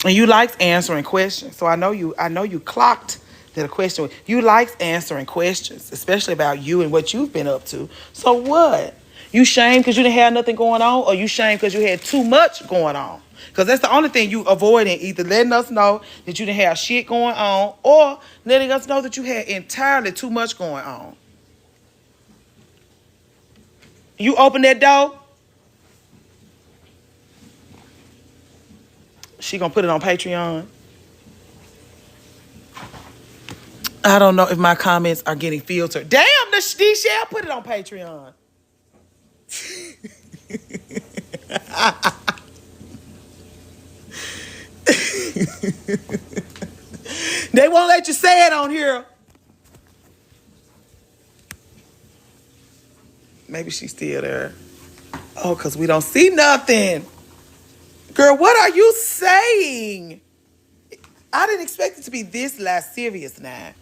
And you likes answering questions. So I know you clocked that a question. You likes answering questions, especially about you and what you've been up to. So what? You shamed because you didn't have nothing going on, or you shamed because you had too much going on? Because that's the only thing you avoiding, either letting us know that you didn't have shit going on, or letting us know that you had entirely too much going on. You open that door. She gonna put it on Patreon. I don't know if my comments are getting filtered. Damn, the shall put it on Patreon. They won't let you say it on here. Maybe she's still there. Oh, because we don't see nothing. Girl, what are you saying? I didn't expect it to be this lascivious now.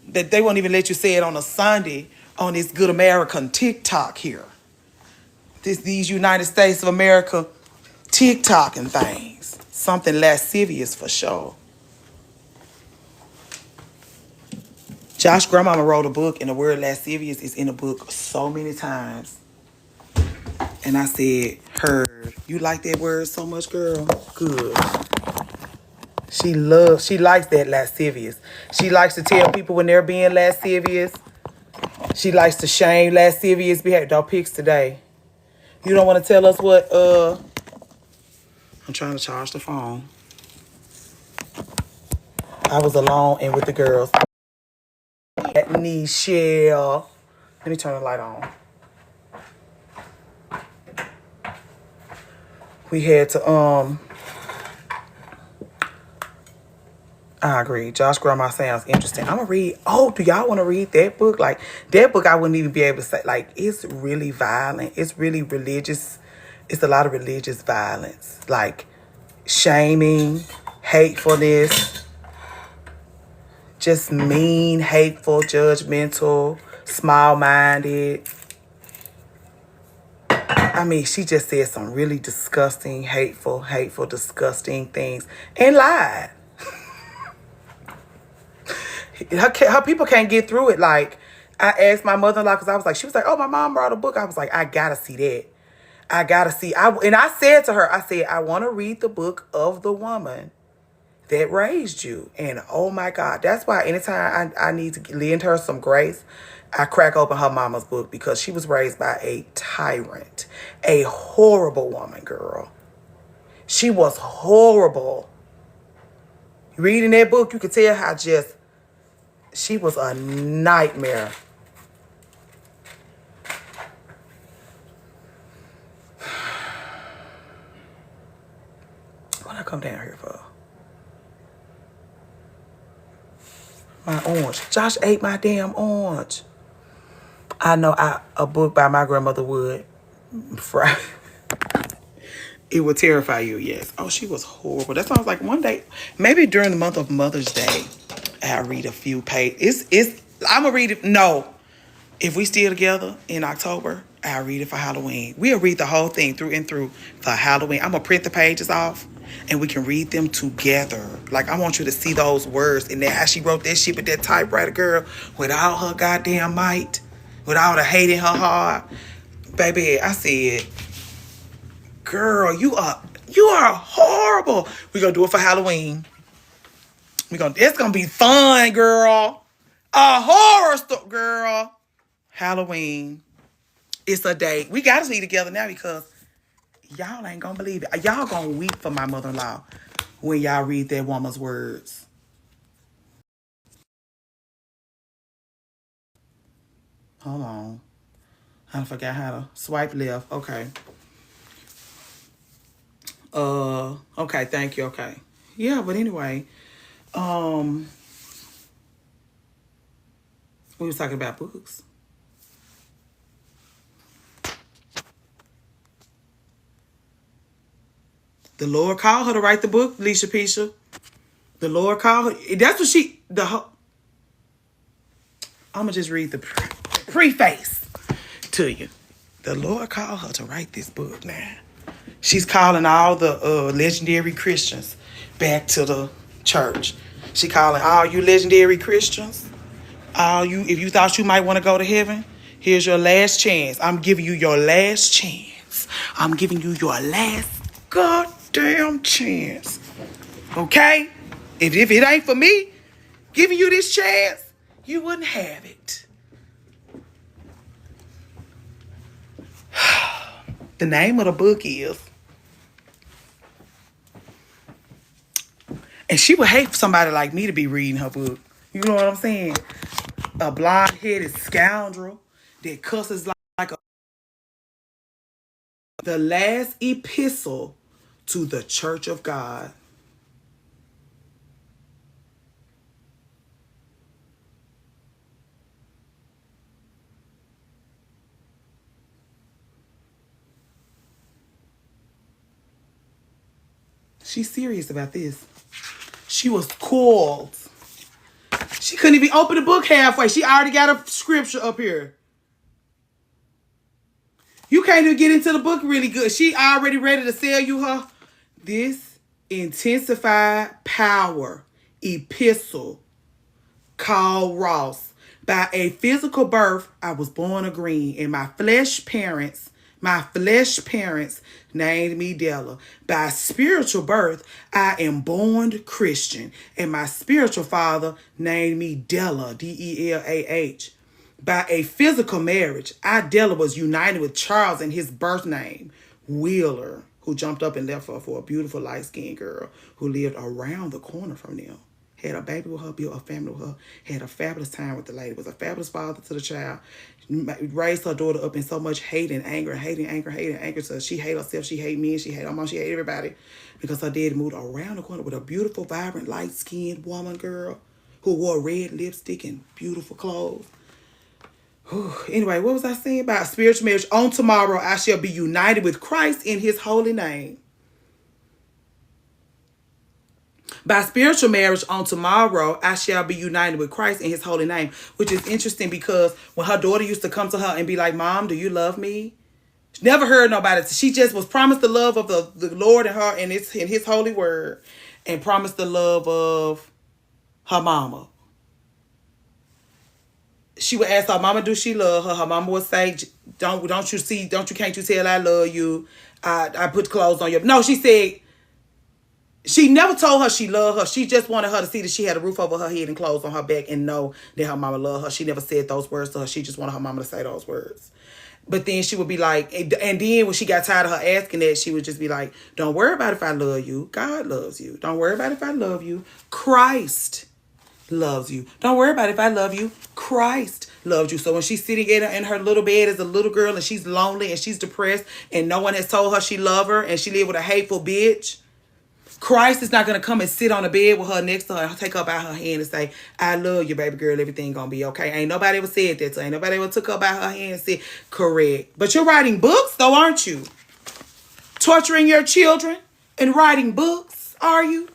That they won't even let you say it on a Sunday on this Good American TikTok here. These United States of America TikTok and things. Something lascivious for sure. Josh grandmama wrote a book and the word lascivious is in the book so many times. And I said, heard. You like that word so much, girl? Good. She likes that lascivious. She likes to tell people when they're being lascivious. She likes to shame lascivious behavior. Don't pics today. You don't want to tell us what, I'm trying to charge the phone. I was alone and with the girls. Nichelle. Let me turn the light on. We had to, I agree. Josh Grandma sounds interesting. I'm gonna read. Oh, do y'all want to read that book? Like, that book I wouldn't even be able to say. Like, it's really violent. It's really religious. It's a lot of religious violence. Like, shaming, hatefulness, just mean, hateful, judgmental, small-minded. I mean, she just said some really disgusting, hateful, disgusting things and lied. Her people can't get through it. Like, I asked my mother-in-law because I was like, she was like, oh, my mom brought a book. I was like, I gotta see that. I gotta see. And I said to her, I said, I want to read the book of the woman that raised you. And oh my God, that's why anytime I need to lend her some grace, I crack open her mama's book because she was raised by a tyrant, a horrible woman, girl. She was horrible. Reading that book, you could tell how just, she was a nightmare. What I come down here for? My orange. Josh ate my damn orange. I know a book by my grandmother would. It would terrify you, yes. Oh, she was horrible. That's why I was like, one day, maybe during the month of Mother's Day, I'll read a few pages. I'm going to read it. No. If we still together in October, I'll read it for Halloween. We'll read the whole thing through and through for Halloween. I'm going to print the pages off and we can read them together. Like, I want you to see those words and then how she wrote that shit with that typewriter, girl, with all her goddamn might, with all the hate in her heart. Baby, I said, girl, you are horrible. We're going to do it for Halloween. It's going to be fun, girl. A horror story, girl. Halloween. It's a date. We got to be together now because y'all ain't going to believe it. Y'all going to weep for my mother-in-law when y'all read that woman's words. Hold on. I forgot how to swipe left. Okay. Okay, thank you. Okay. Yeah, but anyway, we was talking about books. The Lord called her to write the book, Leisha Pisha. The Lord called her. That's what I'm going to just read the preface to you. The Lord called her to write this book now. She's calling all the legendary Christians back to the church. She calling all you legendary Christians. All you, if you thought you might want to go to heaven, here's your last chance. I'm giving you your last chance. I'm giving you your last goddamn chance. Okay? If it ain't for me giving you this chance, you wouldn't have it. The name of the book is. And she would hate for somebody like me to be reading her book. You know what I'm saying? A blonde-headed scoundrel that cusses like a... The last epistle to the Church of God. She's serious about this. She was called. She couldn't even open the book halfway. She already got a scripture up here. You can't even get into the book really good. She already ready to sell you her. This intensified power epistle called Ross. By a physical birth, I was born a green, and my flesh parents named me Della. By spiritual birth, I am born Christian, and my spiritual father named me Della, Delah. By a physical marriage, I, Della, was united with Charles and his birth name, Wheeler, who jumped up and left her for a beautiful light-skinned girl who lived around the corner from them. Had a baby with her, built a family with her, had a fabulous time with the lady, was a fabulous father to the child, raised her daughter up in so much hate and anger, so she hate herself, she hate me, she hate her mom, she hate everybody, because her dad moved around the corner with a beautiful, vibrant, light-skinned woman girl who wore red lipstick and beautiful clothes. Anyway, what was I saying about spiritual marriage? On tomorrow, I shall be united with Christ in his holy name. By spiritual marriage, on tomorrow, I shall be united with Christ in his holy name. Which is interesting because when her daughter used to come to her and be like, Mom, do you love me? She never heard nobody. She just was promised the love of the Lord and her and in his holy word. And promised the love of her mama. She would ask her mama, do she love her? Her mama would say, can't you tell I love you? I put clothes on you. No, she said, she never told her she loved her. She just wanted her to see that she had a roof over her head and clothes on her back and know that her mama loved her. She never said those words to her. She just wanted her mama to say those words. But then she would be like, and then when she got tired of her asking that, she would just be like, don't worry about if I love you. God loves you. Don't worry about if I love you. Christ loves you. Don't worry about it if I love you. Christ loves you. So when she's sitting in her little bed as a little girl and she's lonely and she's depressed and no one has told her she love her and she live with a hateful bitch, Christ is not going to come and sit on the bed with her next to her and take her by her hand and say, I love you, baby girl. Everything going to be okay. Ain't nobody ever said that to her. Ain't nobody ever took her by her hand and said, correct. But you're writing books though, aren't you? Torturing your children and writing books, are you?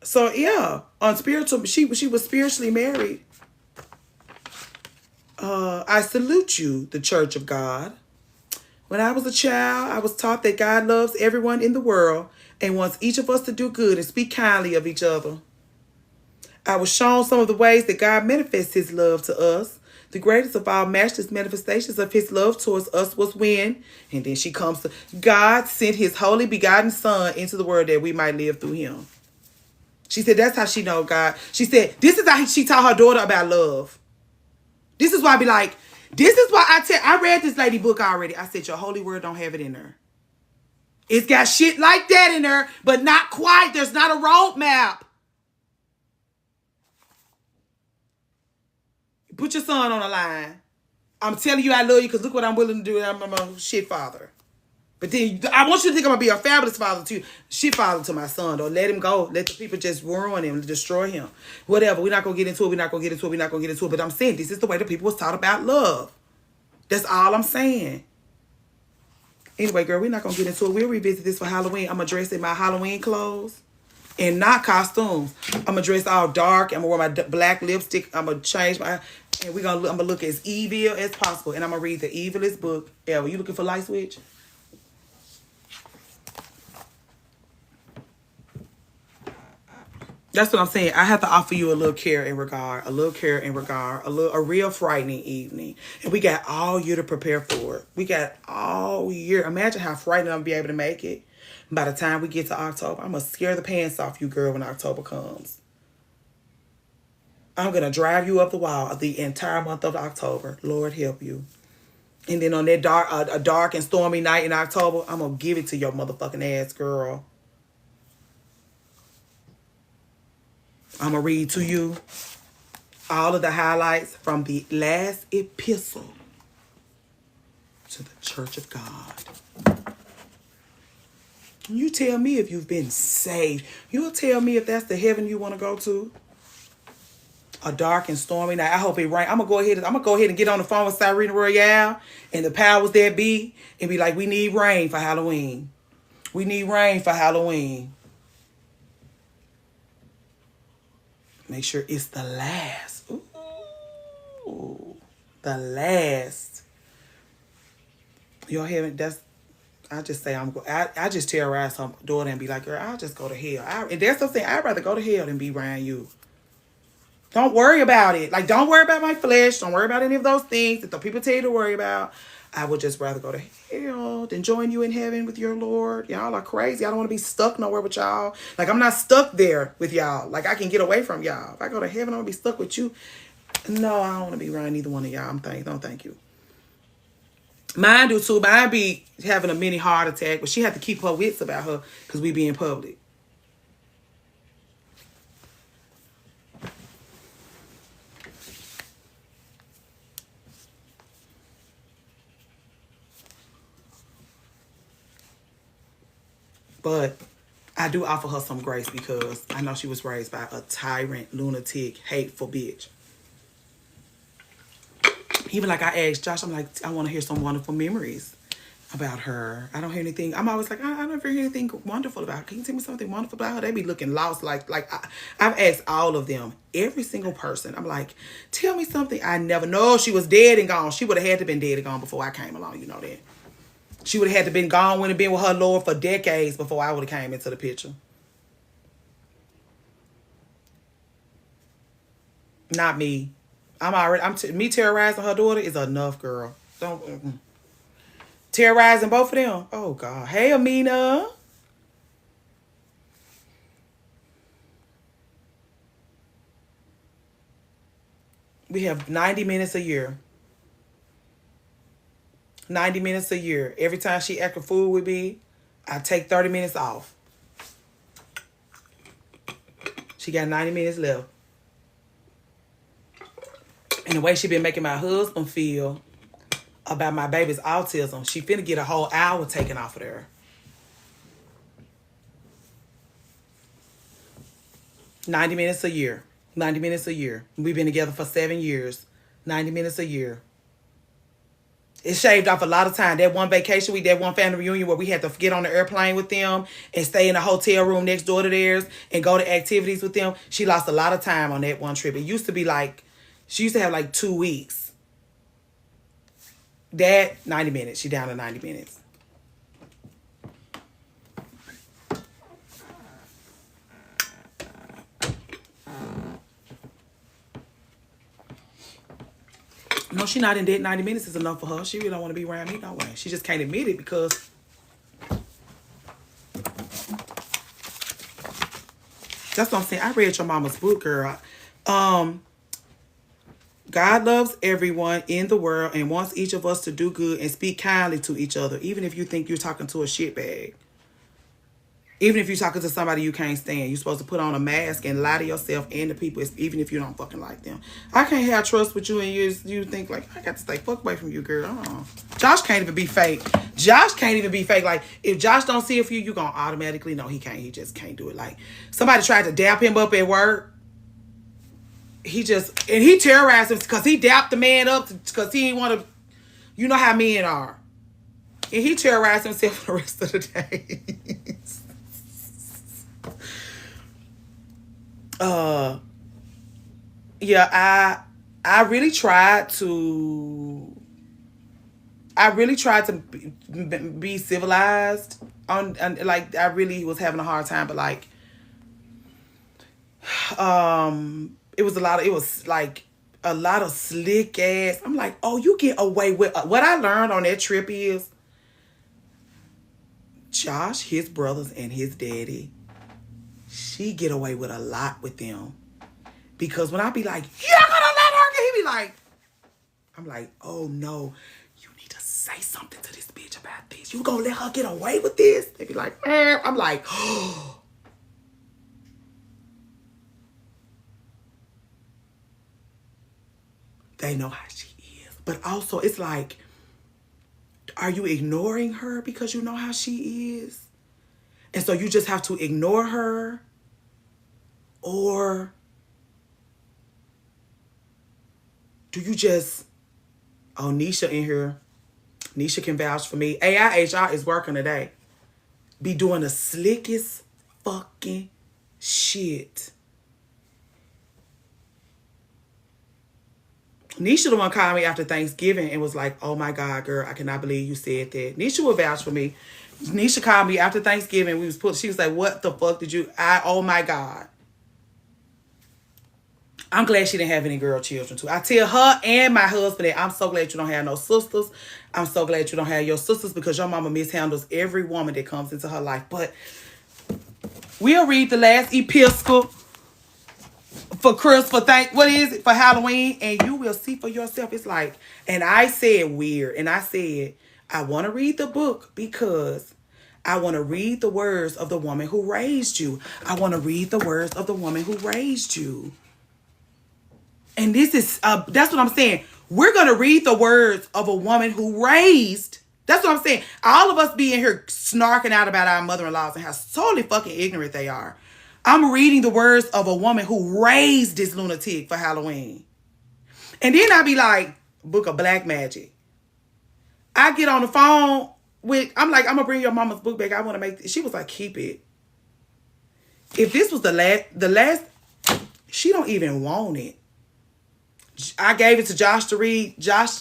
So yeah, on spiritual, she was spiritually married. I salute you, the Church of God. When I was a child, I was taught that God loves everyone in the world and wants each of us to do good and speak kindly of each other. I was shown some of the ways that God manifests his love to us. The greatest of all matchless manifestations of his love towards us was when, and then she comes to, God sent his only begotten son into the world that we might live through him. She said that's how she know God. She said this is how she taught her daughter about love. This is why I be like, this is why I read this lady book already. I said your holy word don't have it in there. It's got shit like that in there, but not quite. There's not a roadmap. Put your son on the line. I'm telling you I love you because look what I'm willing to do. I'm a shit father. But then I want you to think I'm going to be a fabulous father too. Shit father to my son. Don't let him go. Let the people just ruin him, destroy him. Whatever. We're not going to get into it. But I'm saying this is the way the people was taught about love. That's all I'm saying. Anyway, girl, we're not going to get into it. We'll revisit this for Halloween. I'm going to dress in my Halloween clothes. And not costumes. I'm going to dress all dark. I'm going to wear my black lipstick. I'm going to change my... And I'm going to look as evil as possible. And I'm going to read the evilest book ever. You looking for light switch? That's what I'm saying. I have to offer you a little care and regard. A real frightening evening. And we got all year to prepare for it. We got all year. Imagine how frightened I'm going to be able to make it. By the time we get to October, I'm going to scare the pants off you, girl, when October comes. I'm going to drive you up the wall the entire month of October. Lord help you. And then on that a dark and stormy night in October, I'm going to give it to your motherfucking ass, girl. I'm going to read to you all of the highlights from the last epistle to the Church of God. You tell me if you've been saved. You'll tell me if that's the heaven you want to go to. A dark and stormy night. I hope it rains. I'm gonna go ahead and get on the phone with Cyrene Royale and the powers that be and be like, we need rain for Halloween. We need rain for Halloween. Make sure it's the last. Ooh, the last. Y'all haven't. I just say I just terrorize some daughter and be like, girl, I'll just go to hell. And that's something I'd rather go to hell than be around you. Don't worry about it. Like, don't worry about my flesh. Don't worry about any of those things that the people tell you to worry about. I would just rather go to hell than join you in heaven with your Lord. Y'all are crazy. I don't want to be stuck nowhere with y'all. Like, I'm not stuck there with y'all. Like, I can get away from y'all. If I go to heaven, I want to be stuck with you. No, I don't want to be around either one of y'all. No, thank you. Mine do too. Mine be having a mini heart attack, but she had to keep her wits about her because we be in public. But I do offer her some grace because I know she was raised by a tyrant, lunatic, hateful bitch. Even like I asked Josh, I'm like, I want to hear some wonderful memories about her. I don't hear anything. I'm always like, I never hear anything wonderful about her. Can you tell me something wonderful about her? They be looking lost. I've asked all of them, every single person. I'm like, tell me something. I never know. She was dead and gone. She would have had to been dead and gone before I came along. You know that. She would have had to been gone when it been with her Lord for decades before I would have came into the picture. Not me. Me terrorizing her daughter is enough, girl. Don't terrorizing both of them. Oh God. Hey, Amina. We have 90 minutes a year. 90 minutes a year. Every time she act a fool with me, I take 30 minutes off. She got 90 minutes left. And the way she been making my husband feel about my baby's autism, she finna get a whole hour taken off of there. 90 minutes a year. 90 minutes a year. We've been together for 7 years. 90 minutes a year. It shaved off a lot of time. That one vacation week, that one family reunion where we had to get on the airplane with them and stay in a hotel room next door to theirs and go to activities with them. She lost a lot of time on that one trip. It used to be like, she used to have like 2 weeks. That, 90 minutes. She down to 90 minutes. No, she not in debt. 90 minutes is enough for her. She really don't want to be around me no way. She just can't admit it because that's what I'm saying. I read your mama's book, girl. God loves everyone in the world and wants each of us to do good and speak kindly to each other, even if you think you're talking to a shitbag. Even if you're talking to somebody you can't stand, you're supposed to put on a mask and lie to yourself and the people, even if you don't fucking like them. I can't have trust with you and you think like, I got to stay fuck away from you, girl. Josh can't even be fake. Josh can't even be fake. Like, if Josh don't see it for you, you're going to automatically know he can't. He just can't do it. Like, somebody tried to dap him up at work. He terrorized him because he dapped the man up because he didn't want to, you know how men are. And he terrorized himself for the rest of the day. Yeah, I really tried to be civilized on like I really was having a hard time, but like it was like a lot of slick ass. I'm like, oh, you get away with what I learned on that trip is Josh, his brothers, and his daddy, she get away with a lot with them. Because when I be like, you're gonna let her get, he be like, I'm like, oh no, you need to say something to this bitch about this. You gonna let her get away with this? They be like, I'm like, oh. They know how she is. But also, it's like, are you ignoring her because you know how she is? And so you just have to ignore her? Or do you just, oh, Nisha in here. Nisha can vouch for me. AIHR is working today. Be doing the slickest fucking shit. Nisha the one called me after Thanksgiving and was like, oh my God, girl, I cannot believe you said that. Nisha will vouch for me. Nisha called me after Thanksgiving. She was like, what the fuck did you, oh my God. I'm glad she didn't have any girl children too. I tell her and my husband that I'm so glad you don't have no sisters. I'm so glad you don't have your sisters because your mama mishandles every woman that comes into her life. But we'll read the last epistle for for Halloween, and you will see for yourself. It's like, and I said weird, and I said, I want to read the book because I want to read the words of the woman who raised you. I want to read the words of the woman who raised you. And this is, that's what I'm saying. We're going to read the words of a woman who raised. That's what I'm saying. All of us be in here snarking out about our mother-in-laws and how totally fucking ignorant they are. I'm reading the words of a woman who raised this lunatic for Halloween. And then I be like, book of black magic. I get on the phone I'm like, I'm going to bring your mama's book back. I want to make this. She was like, keep it. If this was the last, she don't even want it. I gave it to Josh to read. Josh,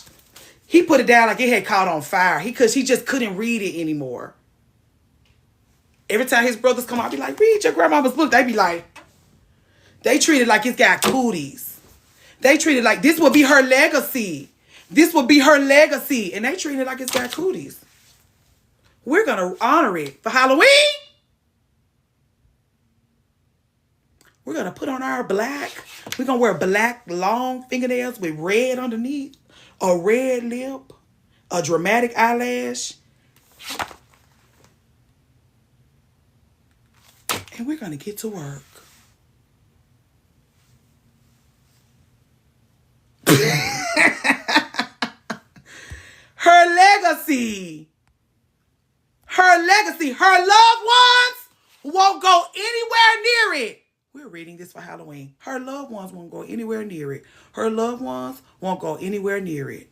he put it down like it had caught on fire. Because he just couldn't read it anymore. Every time his brothers come out, I be like, read your grandmama's book. They be like, they treat it like it's got cooties. They treat it like this will be her legacy. This will be her legacy. And they treat it like it's got cooties. We're going to honor it for Halloween. We're going to put on our black. We're going to wear black long fingernails with red underneath. A red lip. A dramatic eyelash. And we're going to get to work. Her legacy. Her legacy. Her loved ones won't go anywhere near it. We're reading this for Halloween. Her loved ones won't go anywhere near it. Her loved ones won't go anywhere near it.